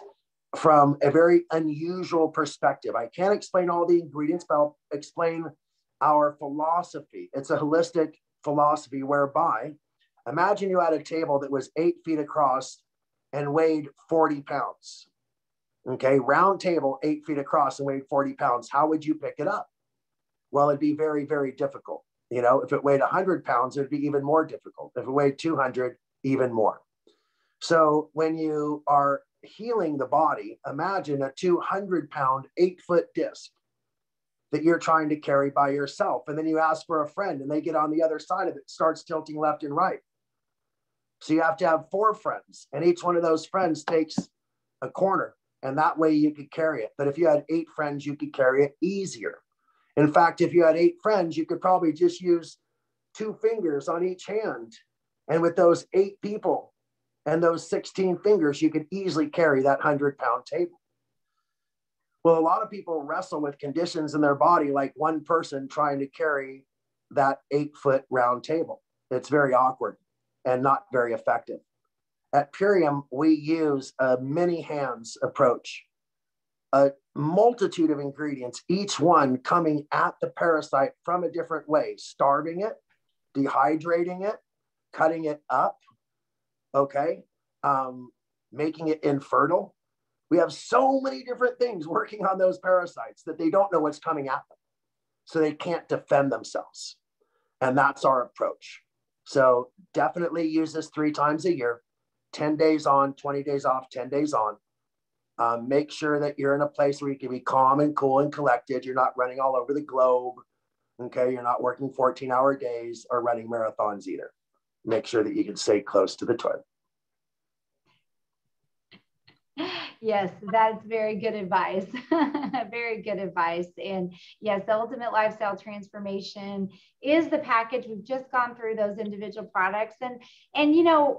from a very unusual perspective. I can't explain all the ingredients, but I'll explain our philosophy. It's a holistic philosophy whereby imagine you had a table that was 8 feet across and weighed 40 pounds. Okay, round table, 8 feet across and weighed 40 pounds. How would you pick it up? Well, it'd be very, very difficult. You know, if it weighed 100 pounds, it'd be even more difficult. If it weighed 200, even more. So when you are healing the body, imagine a 200-pound, 8-foot disc that you're trying to carry by yourself. And then you ask for a friend and they get on the other side of it, starts tilting left and right. So you have to have 4 friends, and each one of those friends takes a corner, and that way you could carry it. But if you had 8 friends, you could carry it easier. In fact, if you had 8 friends, you could probably just use 2 fingers on each hand. And with those 8 people and those 16 fingers, you could easily carry that 100-pound table. Well, a lot of people wrestle with conditions in their body, like one person trying to carry that 8-foot round table. It's very awkward and not very effective. At Purium, we use a many hands approach, a multitude of ingredients, each one coming at the parasite from a different way, starving it, dehydrating it, cutting it up, okay, making it infertile. We have so many different things working on those parasites that they don't know what's coming at them. So they can't defend themselves. And that's our approach. So definitely use this 3 times a year, 10 days on, 20 days off, 10 days on. Make sure that you're in a place where you can be calm and cool and collected. You're not running all over the globe. Okay. You're not working 14-hour days or running marathons either. Make sure that you can stay close to the toilet.
Yes, that's very good advice. Very good advice. And yes, the Ultimate Lifestyle Transformation is the package. We've just gone through those individual products. And you know,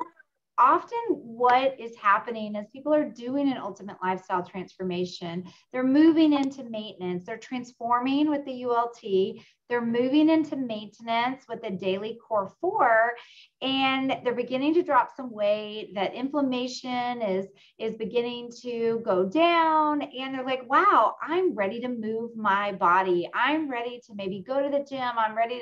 often what is happening is people are doing an ultimate lifestyle transformation. They're moving into maintenance. They're transforming with the ULT. They're moving into maintenance with the Daily Core 4, and they're beginning to drop some weight. That inflammation is beginning to go down, and they're like, wow, I'm ready to move my body. I'm ready to maybe go to the gym. I'm ready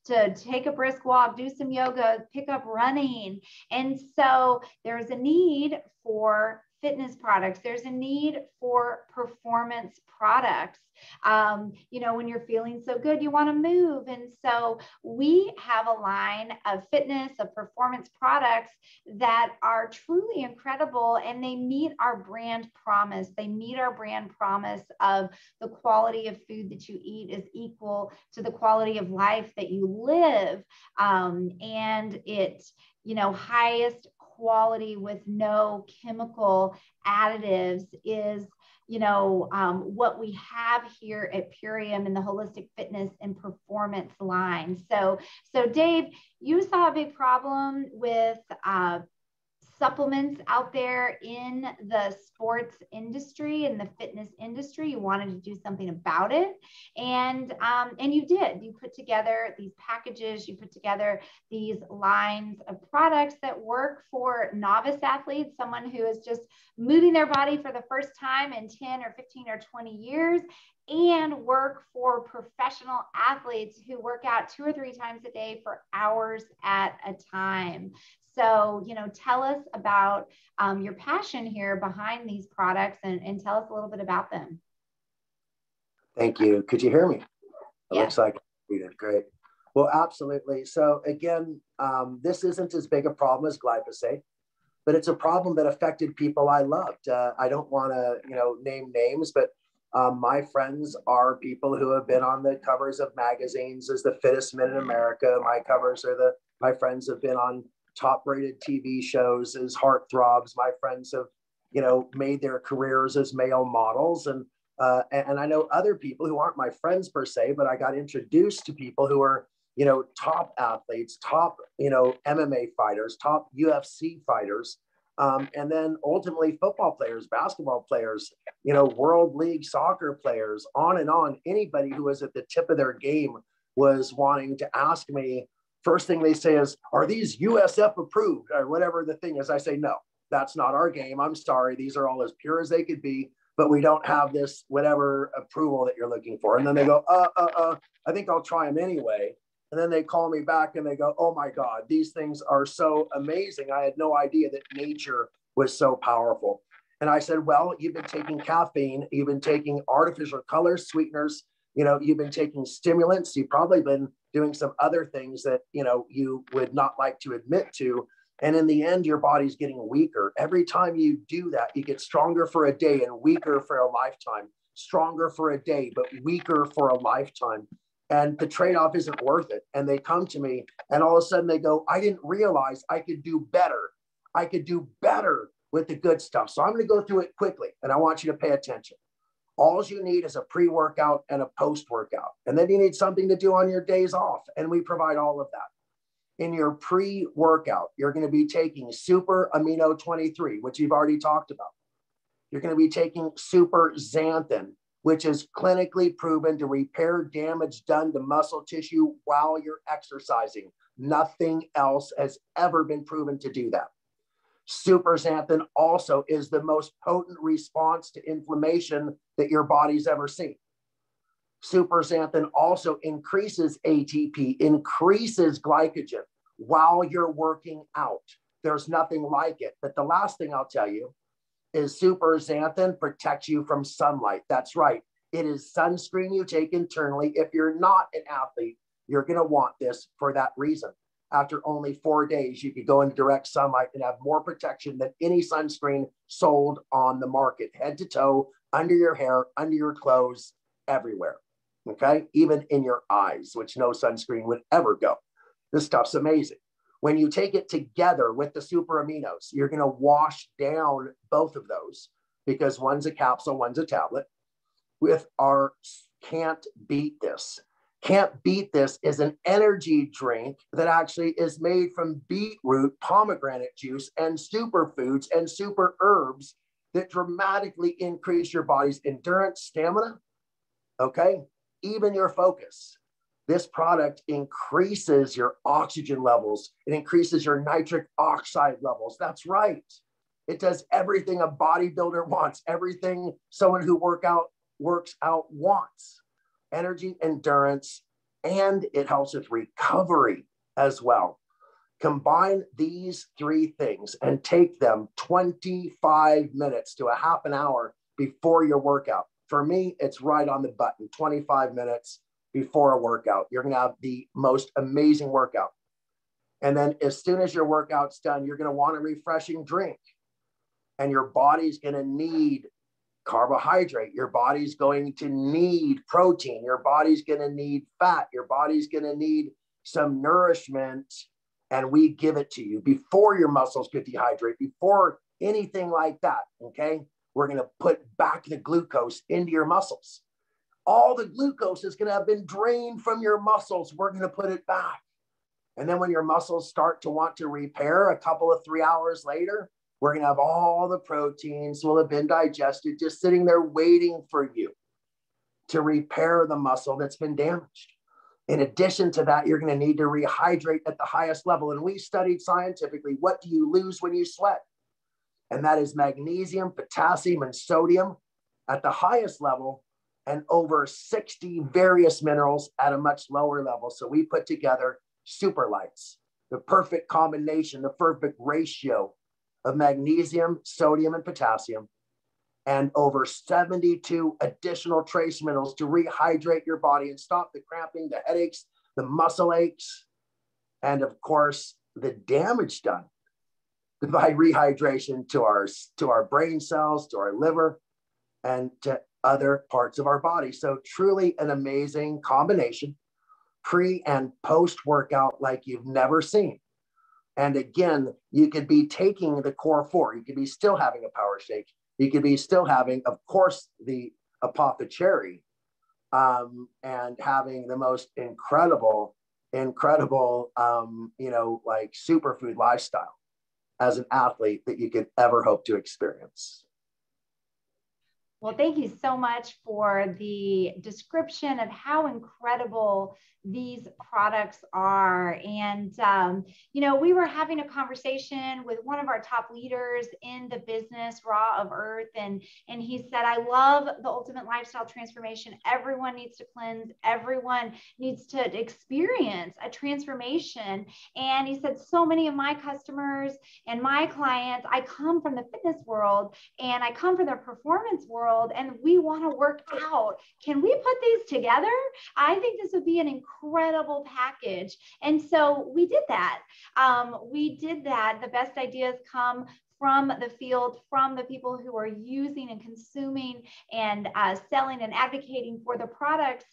to take a brisk walk, do some yoga, pick up running. And so there's a need for fitness products. There's a need for performance products. You know, when you're feeling so good, you want to move. And so we have a line of fitness, of performance products that are truly incredible, and they meet our brand promise. They meet our brand promise of the quality of food that you eat is equal to the quality of life that you live. And it, you know, highest quality with no chemical additives is, you know, what we have here at Purium in the holistic fitness and performance line. So Dave, you saw a big problem with supplements out there in the sports industry and the fitness industry. You wanted to do something about it, and you did. You put together these packages. You put together these lines of products that work for novice athletes, someone who is just moving their body for the first time in 10 or 15 or 20 years, and work for professional athletes who work out 2 or 3 times a day for hours at a time. So, you know, tell us about your passion here behind these products, and tell us a little bit about them.
Thank you. Could you hear me? It
Yes.
looks like you did. Great. Well, absolutely. So again, this isn't as big a problem as glyphosate, but it's a problem that affected people I loved. I don't want to, you know, name names, but my friends are people who have been on the covers of magazines as the fittest men in America. My friends have been on top-rated TV shows as heartthrobs. My friends have, you know, made their careers as male models, and I know other people who aren't my friends per se, but I got introduced to people who are, you know, top athletes, top, you know, MMA fighters, top UFC fighters, And then ultimately football players, basketball players, World League soccer players, on and on. Anybody who was at the tip of their game was wanting to ask me. First thing they say is, are these USF approved or whatever the thing is? I say, no, that's not our game. I'm sorry. These are all as pure as they could be, but we don't have this whatever approval that you're looking for. And then they go, I think I'll try them anyway. And then they call me back and they go, oh my God, these things are so amazing. I had no idea that nature was so powerful. And I said, well, you've been taking caffeine, you've been taking artificial colors, sweeteners, you've been taking stimulants, you've probably been doing some other things that, you would not like to admit to. And in the end, your body's getting weaker. Every time you do that, you get stronger for a day and weaker for a lifetime. Stronger for a day, but weaker for a lifetime. And the trade-off isn't worth it. And they come to me and all of a sudden they go, I didn't realize I could do better. I could do better with the good stuff. So I'm going to go through it quickly and I want you to pay attention. All you need is a pre-workout and a post-workout. And then you need something to do on your days off. And we provide all of that. In your pre-workout, you're going to be taking Super Amino 23, which you've already talked about. You're going to be taking Super Xanthan, which is clinically proven to repair damage done to muscle tissue while you're exercising. Nothing else has ever been proven to do that. Super Xanthan also is the most potent response to inflammation that your body's ever seen. Super Xanthan also increases ATP, increases glycogen while you're working out. There's nothing like it. But the last thing I'll tell you is Super Xanthan protects you from sunlight. That's right. It is sunscreen you take internally. If you're not an athlete, you're going to want this for that reason. After only 4 days, you could go in direct sunlight and have more protection than any sunscreen sold on the market, head to toe, under your hair, under your clothes, everywhere. Okay? Even in your eyes, which no sunscreen would ever go. This stuff's amazing. When you take it together with the super aminos, you're going to wash down both of those because one's a capsule, one's a tablet, with our Can't Beat This. Can't Beat This is an energy drink that actually is made from beetroot, pomegranate juice, and superfoods and super herbs that dramatically increase your body's endurance, stamina, okay, even your focus. This product increases your oxygen levels. It increases your nitric oxide levels. That's right. It does everything a bodybuilder wants, everything someone who works out wants. Energy, endurance, and it helps with recovery as well. Combine these three things and take them 25 minutes to a half an hour before your workout. For me, it's right on the button, 25 minutes before a workout. You're going to have the most amazing workout. And then as soon as your workout's done, you're going to want a refreshing drink. And your body's going to need carbohydrate. Your body's going to need protein. Your body's going to need fat. Your body's going to need some nourishment. And we give it to you before your muscles get dehydrate, before anything like that. Okay. We're going to put back the glucose into your muscles. All the glucose is going to have been drained from your muscles. We're going to put it back. And then when your muscles start to want to repair a couple of 3 hours later, we're going to have all the proteins will have been digested, just sitting there waiting for you to repair the muscle that's been damaged. In addition to that, you're going to need to rehydrate at the highest level. And we studied scientifically, what do you lose when you sweat? And that is magnesium, potassium, and sodium at the highest level, and over 60 various minerals at a much lower level. So we put together Superlights, the perfect combination, the perfect ratio of magnesium, sodium, and potassium, and over 72 additional trace minerals to rehydrate your body and stop the cramping, the headaches, the muscle aches, and of course, the damage done by rehydration to our brain cells, to our liver, and to other parts of our body. So truly an amazing combination, pre and post workout like you've never seen. And again, you could be taking the Core 4. You could be still having a power shake. You could be still having, of course, the Apothecary, and having the most incredible, like superfood lifestyle. as an athlete that you could ever hope to experience.
Well, thank you so much for the description of how incredible these products are. And, you know, we were having a conversation with one of our top leaders in the business, Raw of Earth, and he said, I love the ultimate lifestyle transformation. Everyone needs to cleanse. Everyone needs to experience a transformation. And he said, so many of my customers and my clients, I come from the fitness world and I come from the performance world, and we want to work out. Can we put these together? I think this would be an incredible package. And so we did that. The best ideas come from the field, from the people who are using and consuming and selling and advocating for the products.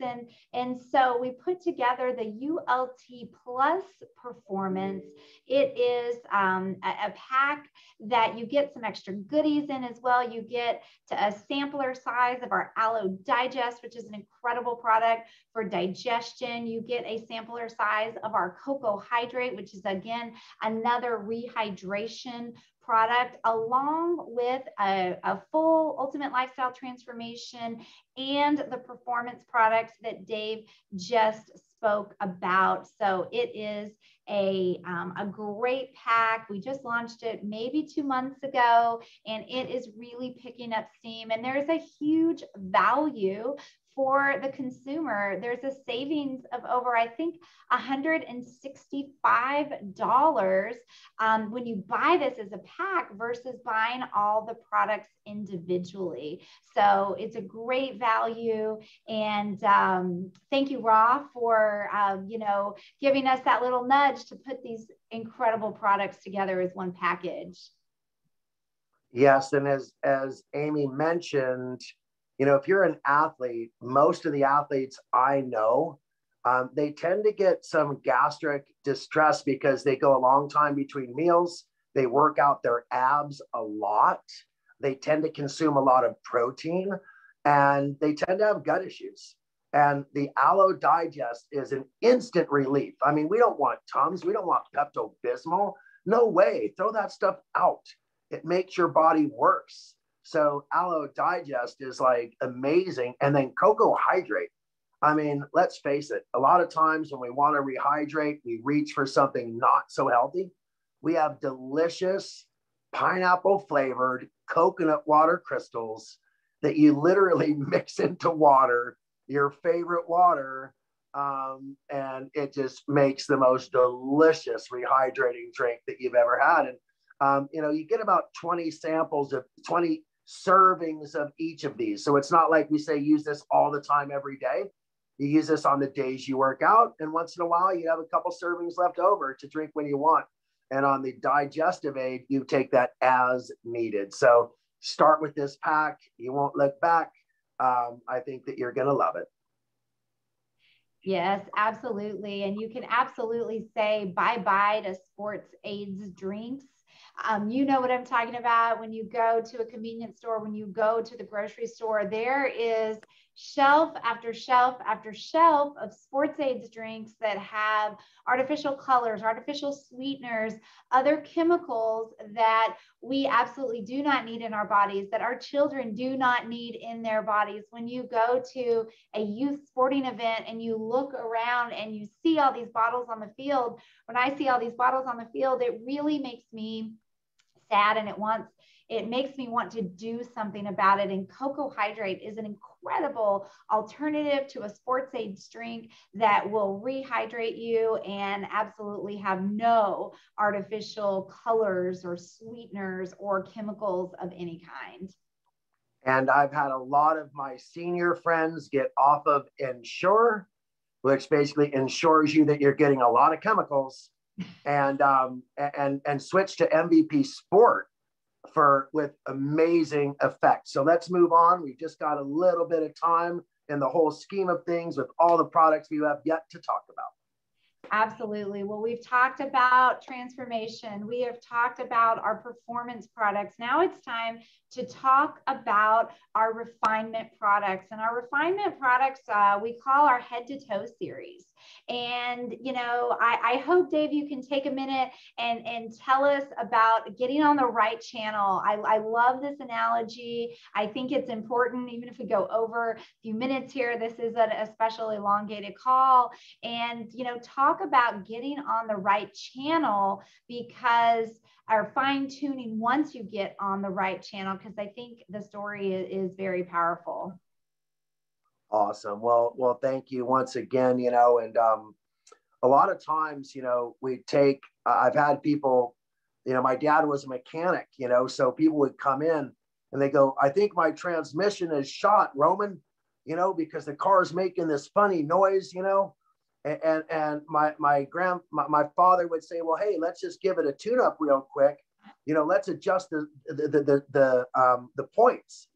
And so we put together the ULT Plus Performance. It is a pack that you get some extra goodies in as well. You get to a sampler size of our Aloe Digest, which is an incredible product for digestion. You get a sampler size of our Cocoa Hydrate, which is again another rehydration product, along with a full ultimate lifestyle transformation and the performance products that Dave just spoke about. So it is a great pack. We just launched it maybe 2 months ago, and it is really picking up steam. And there's a huge value for the consumer. There's a savings of over, I think, $165 when you buy this as a pack versus buying all the products individually. So it's a great value. And thank you, Raw, for giving us that little nudge to put these incredible products together as one package.
Yes, and as Amy mentioned, if you're an athlete, most of the athletes I know, they tend to get some gastric distress because they go a long time between meals. They work out their abs a lot. They tend to consume a lot of protein, and they tend to have gut issues. And the Aloe Digest is an instant relief. I mean, we don't want Tums. We don't want Pepto-Bismol. No way. Throw that stuff out. It makes your body worse. So Aloe Digest is like amazing. And then Cocoa Hydrate. I mean, let's face it. A lot of times when we want to rehydrate, we reach for something not so healthy. We have delicious pineapple flavored coconut water crystals that you literally mix into water, your favorite water, and it just makes the most delicious rehydrating drink that you've ever had. And you get about 20 servings of each of these. So it's not like we say use this all the time every day. You use this on the days you work out, and once in a while you have a couple servings left over to drink when you want. And on the digestive aid, you take that as needed. So start with this pack. You won't look back. I think that you're going to love it.
Yes, absolutely. And you can absolutely say bye-bye to sports aids drinks. You know what I'm talking about. When you go to a convenience store, when you go to the grocery store, there is shelf after shelf after shelf of sports aids drinks that have artificial colors, artificial sweeteners, other chemicals that we absolutely do not need in our bodies, that our children do not need in their bodies. When you go to a youth sporting event and you look around and you see all these bottles on the field, when I see all these bottles on the field, it really makes me sad, and it makes me want to do something about it. And Cocoa Hydrate is an incredible alternative to a sports aid drink that will rehydrate you and absolutely have no artificial colors or sweeteners or chemicals of any kind.
And I've had a lot of my senior friends get off of Ensure, which basically ensures you that you're getting a lot of chemicals, and switch to MVP Sport with amazing effects. So let's move on. We've just got a little bit of time in the whole scheme of things with all the products we have yet to talk about.
Absolutely. Well, we've talked about transformation. We have talked about our performance products. Now it's time to talk about our refinement products. And our refinement products, we call our head to toe series. And, I hope, Dave, you can take a minute and tell us about getting on the right channel. I love this analogy. I think it's important, even if we go over a few minutes here. This is a special elongated call. And, talk about getting on the right channel, because our fine tuning once you get on the right channel, because I think the story is very powerful.
Awesome. Well, thank you once again, and a lot of times, I've had people, my dad was a mechanic, so people would come in and they go, I think my transmission is shot, Roman, because the car is making this funny noise, and my father would say, well, hey, let's just give it a tune up real quick. Let's adjust the points,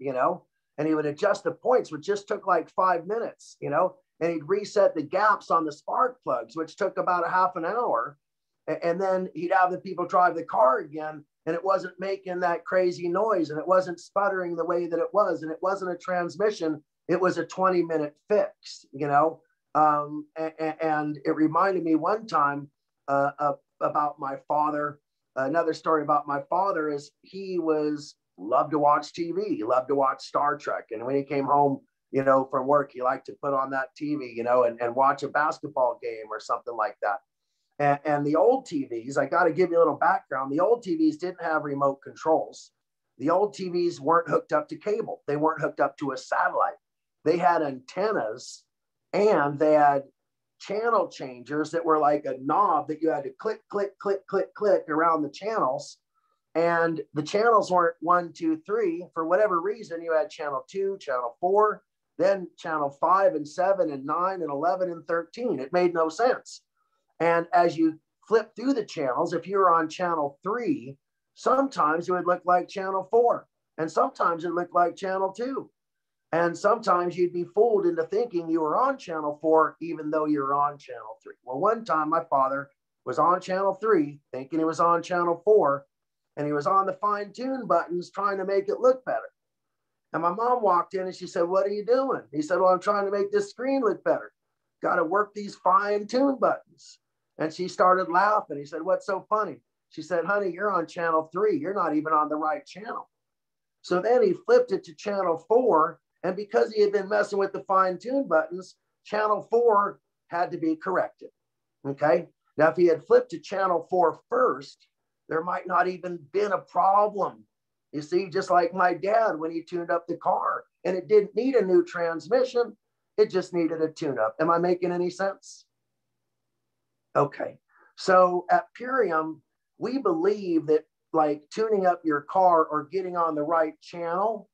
and he would adjust the points, which just took like 5 minutes, and he'd reset the gaps on the spark plugs, which took about a half an hour. And then he'd have the people drive the car again, and it wasn't making that crazy noise, and it wasn't sputtering the way that it was, and it wasn't a transmission. It was a 20-minute fix, and it reminded me one time about my father. Another story about my father is he loved to watch TV. He loved to watch Star Trek. And when he came home, from work, he liked to put on that TV, and watch a basketball game or something like that. And the old TVs, I got to give you a little background. The old TVs didn't have remote controls. The old TVs weren't hooked up to cable. They weren't hooked up to a satellite. They had antennas, and they had channel changers that were like a knob that you had to click, click, click, click, click around the channels. And the channels weren't 1, 2, 3. For whatever reason, you had channel 2, channel 4, then channel 5 and 7 and 9 and 11 and 13. It made no sense. And as you flip through the channels, if you were on channel 3, sometimes it would look like channel 4. And sometimes it looked like channel 2. And sometimes you'd be fooled into thinking you were on channel 4, even though you're on channel 3. Well, one time my father was on channel 3, thinking he was on channel 4. And he was on the fine tune buttons trying to make it look better. And my mom walked in and she said, what are you doing? He said, well, I'm trying to make this screen look better. Got to work these fine tune buttons. And she started laughing. He said, what's so funny? She said, honey, you're on channel 3. You're not even on the right channel. So then he flipped it to channel 4. And because he had been messing with the fine tune buttons, channel 4 had to be corrected. Okay. Now, if he had flipped to channel 4 first, there might not even been a problem. You see, just like my dad when he tuned up the car, and it didn't need a new transmission. It just needed a tune-up. Am I making any sense? Okay. So at Purium, we believe that like tuning up your car or getting on the right channel,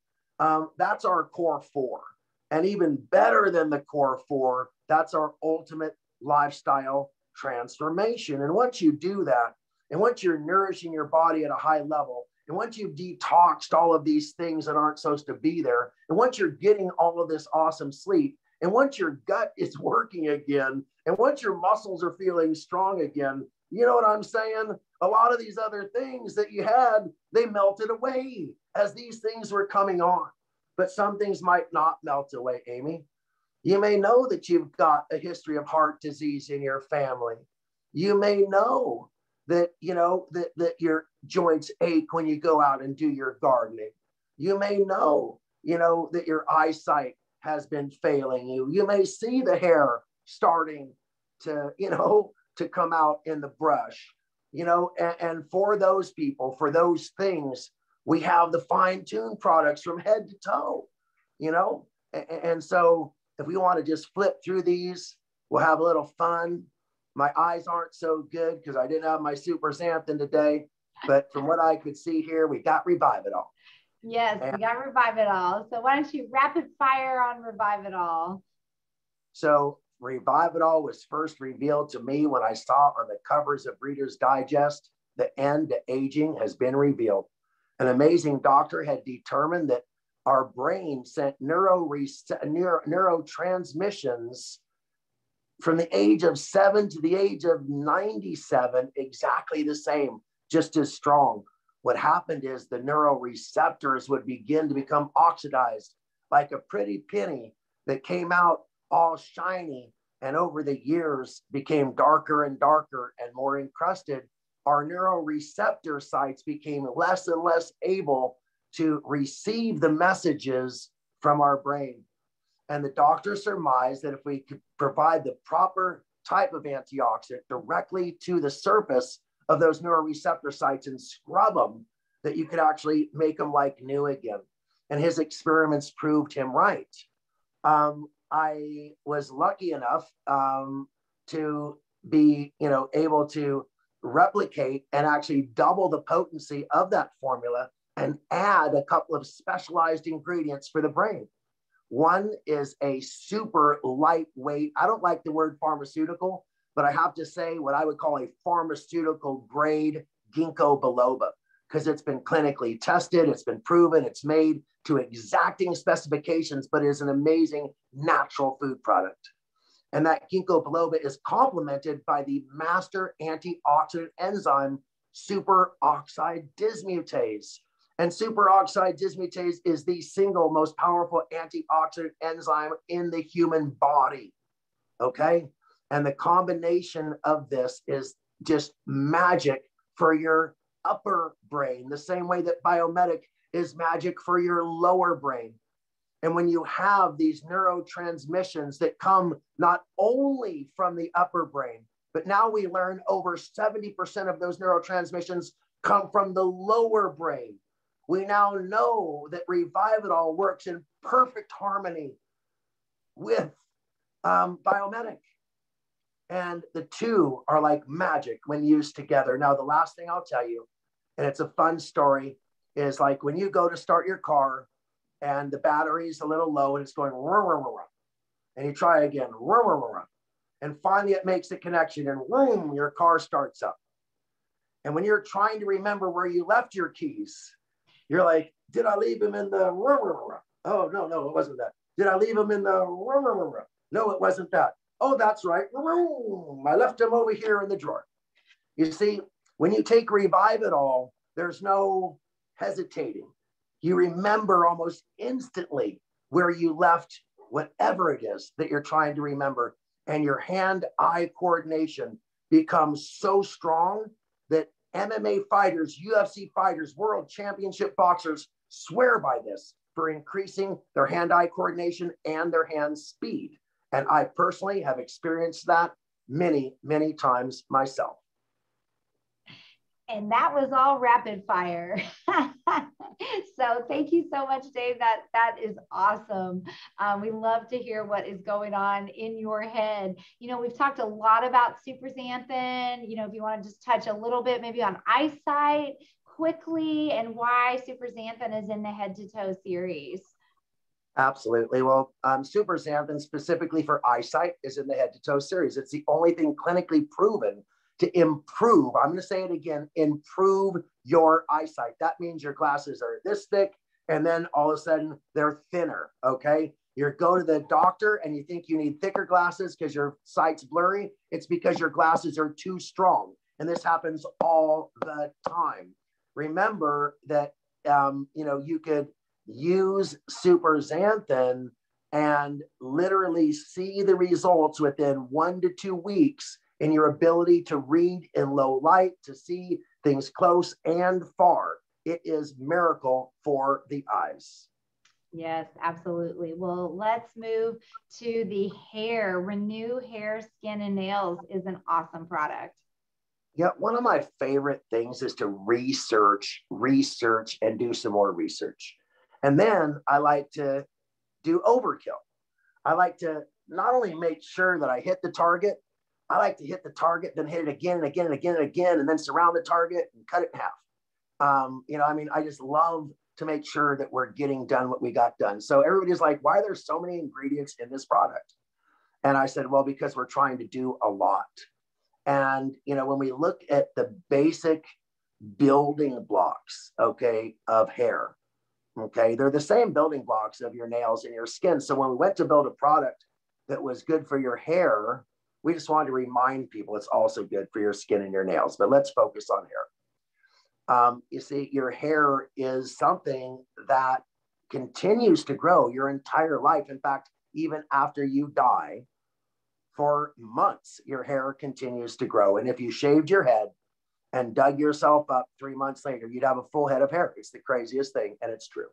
that's our core 4. And even better than the core 4, that's our ultimate lifestyle transformation. And once you do that, and once you're nourishing your body at a high level, and once you've detoxed all of these things that aren't supposed to be there, and once you're getting all of this awesome sleep, and once your gut is working again, and once your muscles are feeling strong again, you know what I'm saying? A lot of these other things that you had, they melted away as these things were coming on. But some things might not melt away, Amy. You may know that you've got a history of heart disease in your family. You may know that that your joints ache when you go out and do your gardening. You may know, that your eyesight has been failing you. You may see the hair starting to, to come out in the brush, and for those people, for those things, we have the fine-tuned products from head to toe, and so if we want to just flip through these, we'll have a little fun. My eyes aren't so good because I didn't have my super xanthan today, but from what I could see here, we got Revive It All.
Yes, we got Revive It All. So why don't you rapid fire on Revive It All?
So Revive It All was first revealed to me when I saw on the covers of Reader's Digest, the end to aging has been revealed. An amazing doctor had determined that our brain sent neurotransmissions from the age of 7 to the age of 97, exactly the same, just as strong. What happened is the neuroreceptors would begin to become oxidized like a pretty penny that came out all shiny and over the years became darker and darker and more encrusted, our neuroreceptor sites became less and less able to receive the messages from our brain. And the doctor surmised that if we could provide the proper type of antioxidant directly to the surface of those neuroreceptor sites and scrub them, that you could actually make them like new again. And his experiments proved him right. I was lucky enough to be, able to replicate and actually double the potency of that formula and add a couple of specialized ingredients for the brain. One is a super lightweight, I don't like the word pharmaceutical, but I have to say what I would call a pharmaceutical grade ginkgo biloba, because it's been clinically tested, it's been proven, it's made to exacting specifications, but is an amazing natural food product. And that ginkgo biloba is complemented by the master antioxidant enzyme, superoxide dismutase. And superoxide dismutase is the single most powerful antioxidant enzyme in the human body, okay? And the combination of this is just magic for your upper brain, the same way that Biomedic is magic for your lower brain. And when you have these neurotransmissions that come not only from the upper brain, but now we learn over 70% of those neurotransmissions come from the lower brain. We now know that Revividol works in perfect harmony with Biomedic. And the two are like magic when used together. Now, the last thing I'll tell you, and it's a fun story, is like when you go to start your car and the battery's a little low and it's going, rah, rah, rah, rah, and you try again, rah, rah, rah, rah, and finally it makes the connection and boom, your car starts up. And when you're trying to remember where you left your keys, you're like, did I leave them in the rah, rah, rah, rah? Oh, no, it wasn't that. Did I leave them in the rah, rah, rah, rah? No, it wasn't that. Oh, that's right. I left them over here in the drawer. You see, when you take Revividol, there's no hesitating. You remember almost instantly where you left whatever it is that you're trying to remember. And your hand-eye coordination becomes so strong that MMA fighters, UFC fighters, world championship boxers swear by this for increasing their hand-eye coordination and their hand speed. And I personally have experienced that many, many times myself.
And that was all rapid fire. So thank you so much, Dave. That is awesome. We love to hear what is going on in your head. We've talked a lot about super xanthan. If you want to just touch a little bit maybe on eyesight quickly and why super xanthan is in the Head to Toe series.
Absolutely. Well, super xanthan specifically for eyesight is in the Head to Toe series. It's the only thing clinically proven to improve, I'm going to say it again, improve your eyesight. That means your glasses are this thick and then all of a sudden they're thinner, okay? You go to the doctor and you think you need thicker glasses because your sight's blurry. It's because your glasses are too strong. And this happens all the time. Remember that, you could use super xanthan and literally see the results within 1 to 2 weeks in your ability to read in low light, to see things close and far. It is miracle for the eyes.
Yes, absolutely. Well, let's move to the hair. Renew Hair, Skin, and Nails is an awesome product.
Yeah, one of my favorite things is to research, and do some more research. And then I like to do overkill. I like to not only make sure that I hit the target, I like to hit the target, then hit it again and again and again and again, and then surround the target and cut it in half. I just love to make sure that we're getting done what we got done. So everybody's like, why are there so many ingredients in this product? And I said, well, because we're trying to do a lot. And, when we look at the basic building blocks, okay, of hair, okay, they're the same building blocks of your nails and your skin. So when we went to build a product that was good for your hair, we just wanted to remind people it's also good for your skin and your nails, but let's focus on hair. You see, your hair is something that continues to grow your entire life. In fact, even after you die, for months, your hair continues to grow. And if you shaved your head and dug yourself up 3 months later, you'd have a full head of hair. It's the craziest thing, and it's true.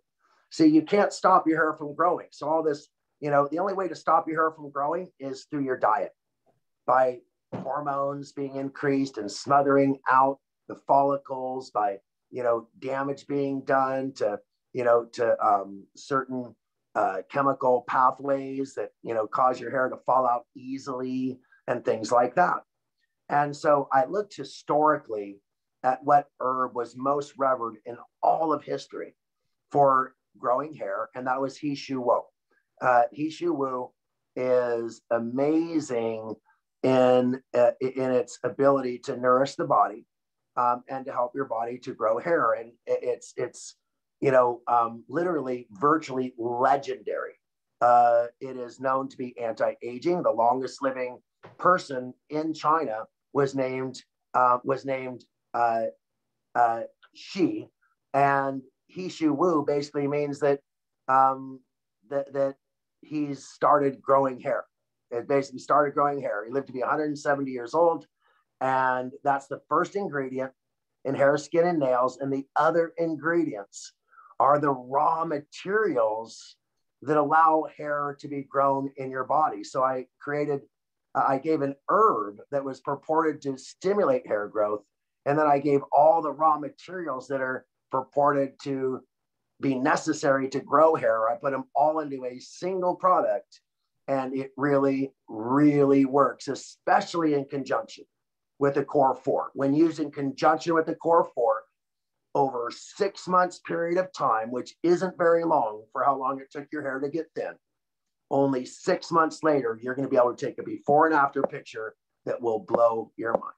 See, you can't stop your hair from growing. So all this, the only way to stop your hair from growing is through your diet, by hormones being increased and smothering out the follicles, by, damage being done to, certain chemical pathways that, cause your hair to fall out easily and things like that. And so I looked historically at what herb was most revered in all of history for growing hair, and that was He Shou Wu. He Shou Wu is amazing in its ability to nourish the body and to help your body to grow hair. And it's literally virtually legendary. It is known to be anti-aging. The longest living person in China was named Shi, and He Shou Wu basically means that that he's started growing hair. It basically started growing hair. He lived to be 170 years old, and that's the first ingredient in hair, skin, and nails. And the other ingredients are the raw materials that allow hair to be grown in your body. So I gave an herb that was purported to stimulate hair growth, and then I gave all the raw materials that are purported to be necessary to grow hair. I put them all into a single product, and it really, really works, especially in conjunction with the Core 4. When used in conjunction with the Core 4, over 6 months period of time, which isn't very long for how long it took your hair to get thin, only 6 months later, you're going to be able to take a before and after picture that will blow your mind.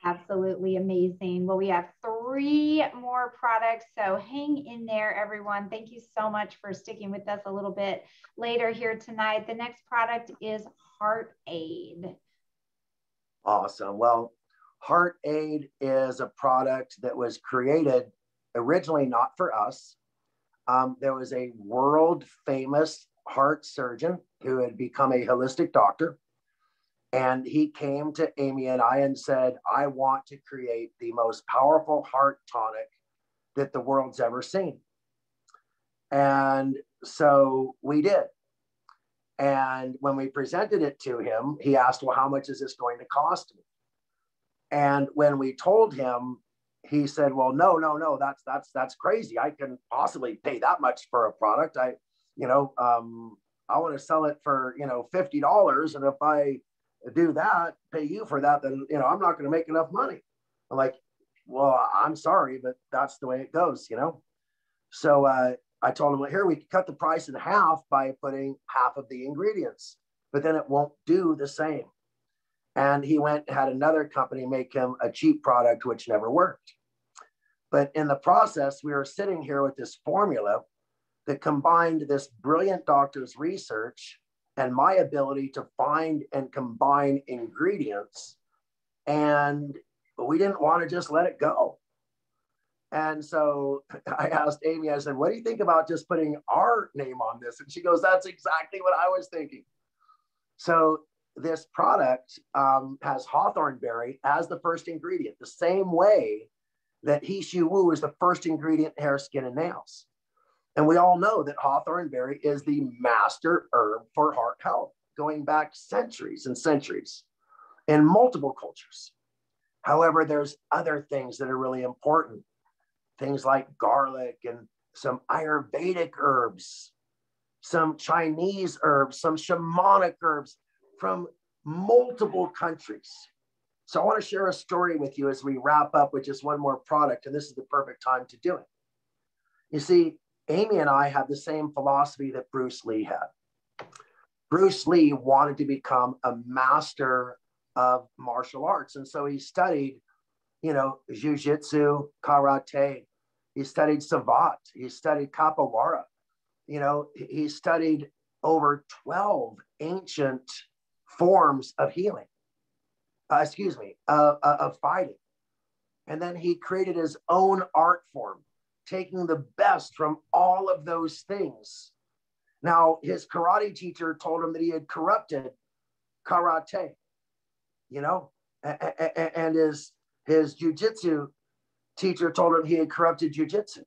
Absolutely amazing. Well, we have 3 more products, so hang in there, everyone. Thank you so much for sticking with us a little bit later here tonight. The next product is Heart Aid.
Awesome. Well, Heart Aid is a product that was created originally not for us. There was a world famous heart surgeon who had become a holistic doctor. And he came to Amy and I and said, I want to create the most powerful heart tonic that the world's ever seen. And so we did. And when we presented it to him, he asked, well, how much is this going to cost me? And when we told him, he said, well, no, that's crazy. I can possibly pay that much for a product. I want to sell it for, $50. And if I do that, pay you for that, then, I'm not going to make enough money. I'm like, well, I'm sorry, but that's the way it goes, So I told him, well, here, we could cut the price in half by putting half of the ingredients, but then it won't do the same. And he went and had another company make him a cheap product, which never worked. But in the process, we were sitting here with this formula that combined this brilliant doctor's research and my ability to find and combine ingredients. And we didn't want to just let it go. And so I asked Amy, I said, what do you think about just putting our name on this? And she goes, that's exactly what I was thinking. So this product has hawthorn berry as the first ingredient, the same way that He Shou Wu is the first ingredient in hair, skin, and nails. And we all know that hawthorn berry is the master herb for heart health, going back centuries and centuries in multiple cultures. However, there's other things that are really important. Things like garlic and some Ayurvedic herbs, some Chinese herbs, some shamanic herbs from multiple countries. So I want to share a story with you as we wrap up with just one more product, and this is the perfect time to do it. You see, Amy and I had the same philosophy that Bruce Lee had. Bruce Lee wanted to become a master of martial arts. And so he studied, jiu-jitsu, karate. He studied savate. He studied capoeira. He studied over 12 ancient forms of healing, of fighting. And then he created his own art form, taking the best from all of those things. Now, his karate teacher told him that he had corrupted karate, you know, and his jujitsu teacher told him he had corrupted jujitsu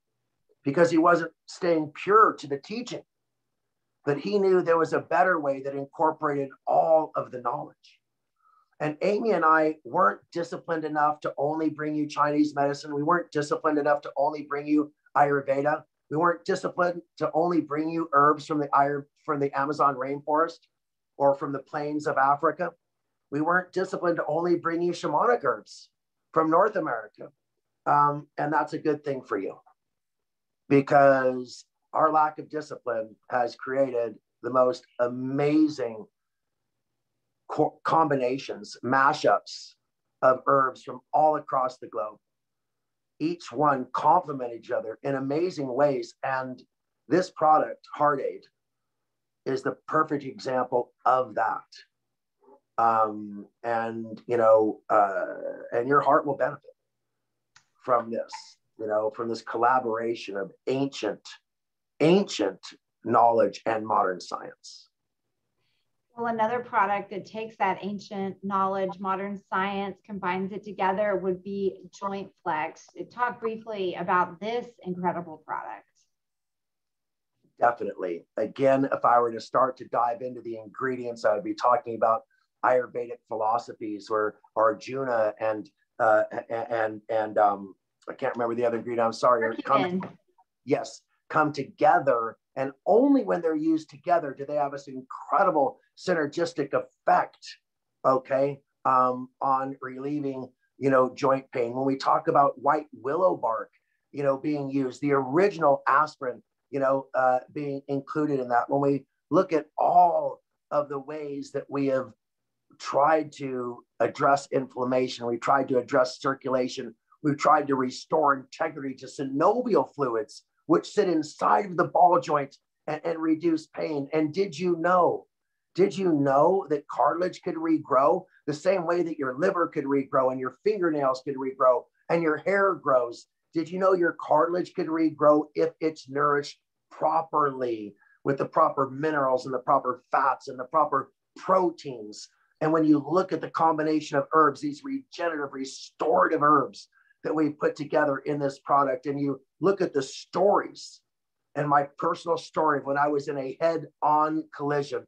because he wasn't staying pure to the teaching. But he knew there was a better way that incorporated all of the knowledge. And Amy and I weren't disciplined enough to only bring you Chinese medicine. We weren't disciplined enough to only bring you Ayurveda. We weren't disciplined to only bring you herbs from the Amazon rainforest or from the plains of Africa. We weren't disciplined to only bring you shamanic herbs from North America. And that's a good thing for you, because our lack of discipline has created the most amazing combinations, mashups of herbs from all across the globe. Each one complement each other in amazing ways. And this product, Heart Aid, is the perfect example of that. And your heart will benefit from this, from this collaboration of ancient knowledge and modern science.
Well, another product that takes that ancient knowledge, modern science, combines it together would be Joint Flex. Talk briefly about this incredible product.
Definitely. Again, if I were to start to dive into the ingredients, I would be talking about Ayurvedic philosophies or Arjuna and I can't remember the other ingredient. I'm sorry. Come together. And only when they're used together do they have this incredible synergistic effect, on relieving, joint pain. When we talk about white willow bark, being used, the original aspirin, being included in that. When we look at all of the ways that we have tried to address inflammation, we tried to address circulation, we've tried to restore integrity to synovial fluids, which sit inside of the ball joint and reduce pain. And did you know that cartilage could regrow the same way that your liver could regrow and your fingernails could regrow and your hair grows? Did you know your cartilage could regrow if it's nourished properly with the proper minerals and the proper fats and the proper proteins? And when you look at the combination of herbs, these regenerative, restorative herbs that we put together in this product, and you look at the stories, and my personal story of when I was in a head-on collision,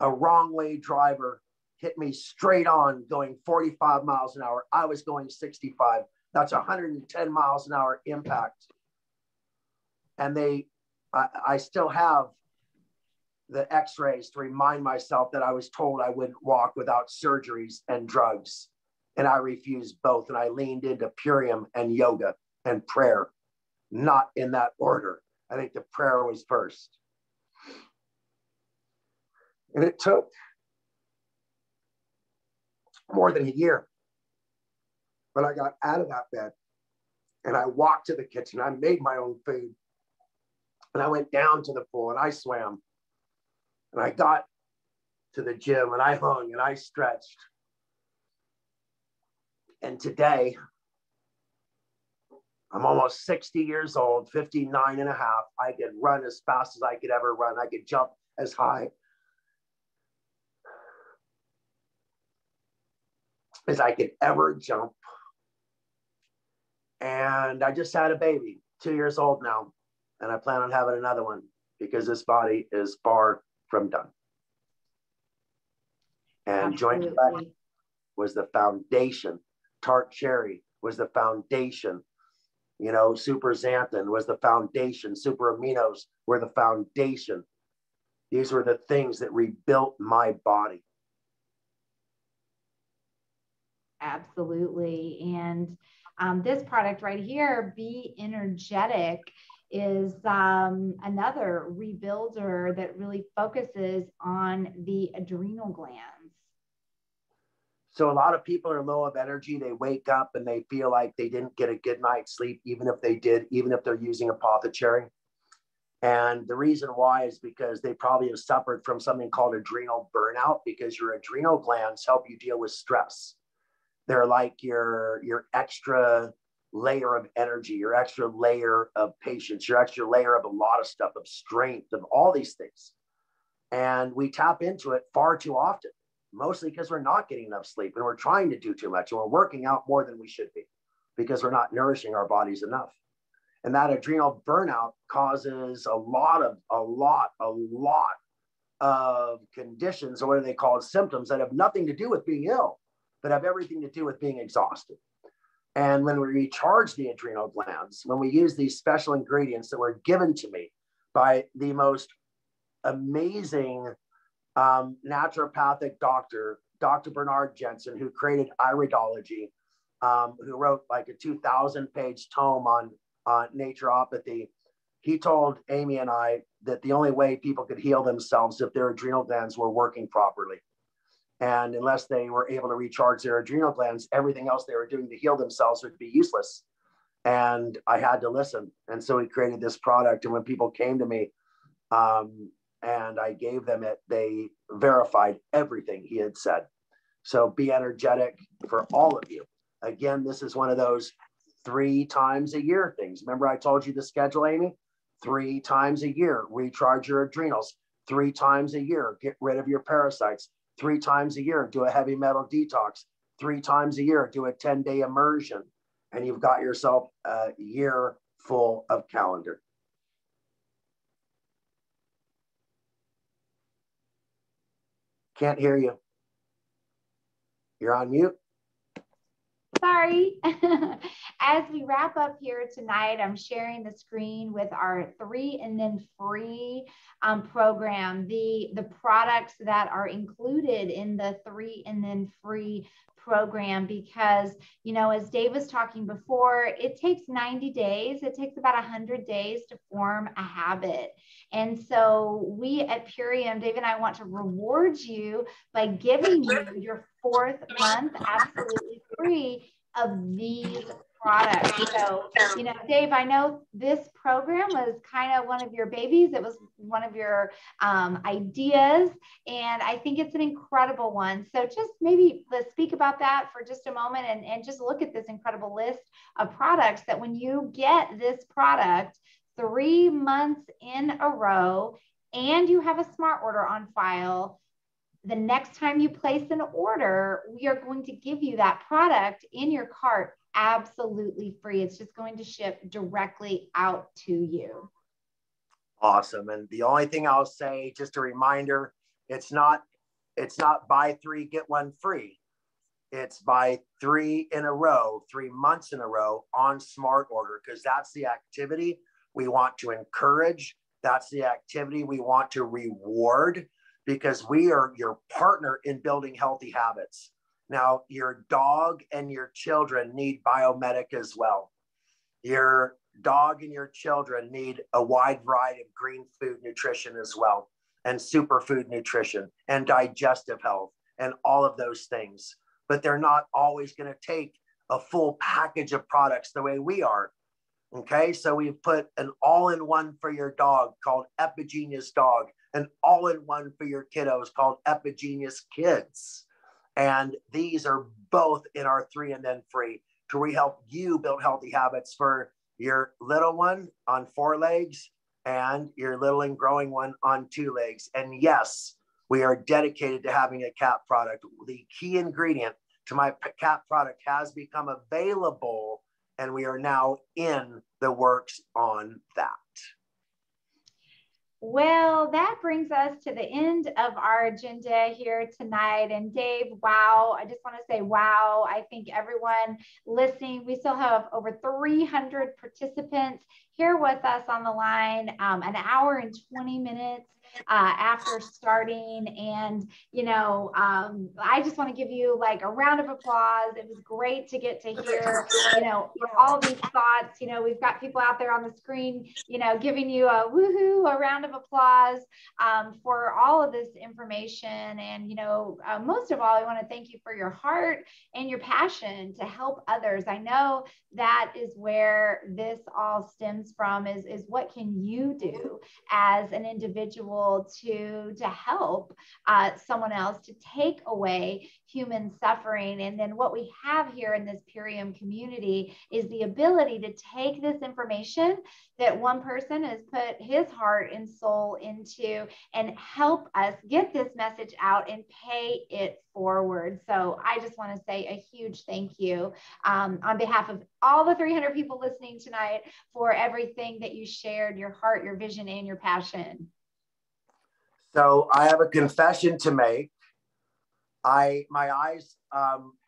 a wrong-way driver hit me straight on going 45 miles an hour. I was going 65. That's 110 miles an hour impact. And I still have the x-rays to remind myself that I was told I wouldn't walk without surgeries and drugs. And I refused both. And I leaned into Purium and yoga and prayer, not in that order. I think the prayer was first. And it took more than a year. But I got out of that bed and I walked to the kitchen. I made my own food. And I went down to the pool and I swam. And I got to the gym and I hung and I stretched. And today, I'm almost 60 years old, 59 and a half. I could run as fast as I could ever run. I could jump as high as I could ever jump. And I just had a baby, 2 years old now. And I plan on having another one because this body is far from done. And Joint Flex was the foundation. Tart cherry was the foundation. Super xanthan was the foundation. Super aminos were the foundation. These were the things that rebuilt my body.
Absolutely. And this product right here, Be Energetic, is another rebuilder that really focuses on the adrenal glands.
So a lot of people are low of energy. They wake up and they feel like they didn't get a good night's sleep, even if they did, even if they're using Apothecary. And the reason why is because they probably have suffered from something called adrenal burnout, because your adrenal glands help you deal with stress. They're like your extra layer of energy, your extra layer of patience, your extra layer of a lot of stuff, of strength, of all these things. And we tap into it far too often. mostly because we're not getting enough sleep and we're trying to do too much and we're working out more than we should be because we're not nourishing our bodies enough. And that adrenal burnout causes a lot of conditions, or what are they called, symptoms that have nothing to do with being ill, but have everything to do with being exhausted. And when we recharge the adrenal glands, when we use these special ingredients that were given to me by the most amazing naturopathic doctor, Dr. Bernard Jensen, who created iridology, who wrote like a 2,000-page tome on naturopathy. He told Amy and I that the only way people could heal themselves if their adrenal glands were working properly. And unless they were able to recharge their adrenal glands, everything else they were doing to heal themselves would be useless. And I had to listen. And so he created this product. And when people came to me and I gave them it, they verified everything he had said. So be energetic for all of you. Again, this is one of those 3 times a year things. Remember I told you the schedule, Amy? 3 times a year, recharge your adrenals. 3 times a year, get rid of your parasites. 3 times a year, do a heavy metal detox. 3 times a year, do a 10-day immersion. And you've got yourself a year full of calendar. Can't hear you. You're on mute.
Sorry. As we wrap up here tonight, I'm sharing the screen with our 3 and then free program, the products that are included in the 3 and then free program, because, you know, as Dave was talking before, it takes 90 days. It takes about 100 days to form a habit. And so we at Purium, Dave and I want to reward you by giving you your 4th month absolutely free of these products. So, you know, Dave, I know this program was kind of one of your babies. It was one of your ideas, and I think it's an incredible one. So just maybe let's speak about that for just a moment and just look at this incredible list of products that when you get this product 3 months in a row and you have a smart order on file, the next time you place an order, we are going to give you that product in your cart absolutely free. It's just going to ship directly out to you.
Awesome. And the only thing I'll say, just a reminder, it's not buy 3, get 1 free. It's buy 3 in a row, 3 months in a row on smart order, because that's the activity we want to encourage. That's the activity we want to reward, because we are your partner in building healthy habits. Now, your dog and your children need Biomedic as well. Your dog and your children need a wide variety of green food nutrition as well, and superfood nutrition and digestive health and all of those things. But they're not always going to take a full package of products the way we are. Okay, so we've put an all-in-one for your dog called Epigenius Dog, an all-in-one for your kiddos called Epigenius Kids. And these are both in our 3 and then free to help you build healthy habits for your little one on 4 legs and your little and growing one on 2 legs. And yes, we are dedicated to having a cat product. The key ingredient to my cat product has become available, and we are now in the works on that.
Well, that brings us to the end of our agenda here tonight. And Dave, wow, I just want to say, wow, I think everyone listening, we still have over 300 participants here with us on the line, an hour and 20 minutes after starting. And, you know, I just want to give you like a round of applause. It was great to get to hear, you know, all these thoughts. You know, we've got people out there on the screen, you know, giving you a woohoo, a round of applause for all of this information. And, you know, most of all, I want to thank you for your heart and your passion to help others. I know that is where this all stems from, is what can you do as an individual to help someone else, to take away human suffering. And then what we have here in this Purium community is the ability to take this information that one person has put his heart and soul soul into and help us get this message out and pay it forward. So I just want to say a huge thank you on behalf of all the 300 people listening tonight for everything that you shared, your heart, your vision, and your passion.
So I have a confession to make. My eyes,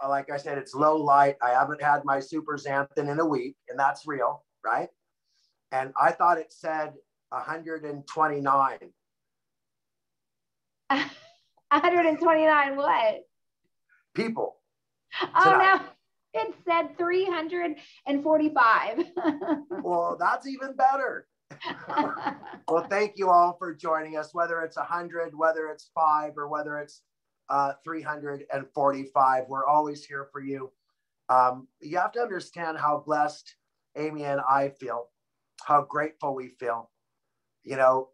like I said, it's low light. I haven't had my super xanthan in a week, and that's real, right? And I thought it said 129.
129 what?
People.
Oh, tonight. No, it said 345.
Well, that's even better. Well, thank you all for joining us, whether it's 100, whether it's 5, or whether it's 345. We're always here for you. You have to understand how blessed Amy and I feel, how grateful we feel, to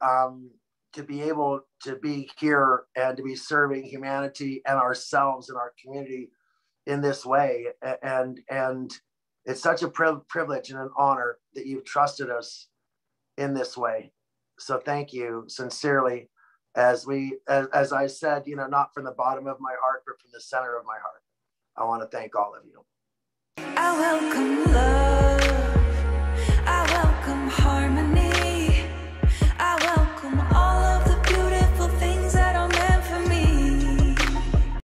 be able to be here and to be serving humanity and ourselves and our community in this way. And it's such a privilege and an honor that you've trusted us in this way. So thank you sincerely. As I said, not from the bottom of my heart, but from the center of my heart, I want to thank all of you. I welcome love.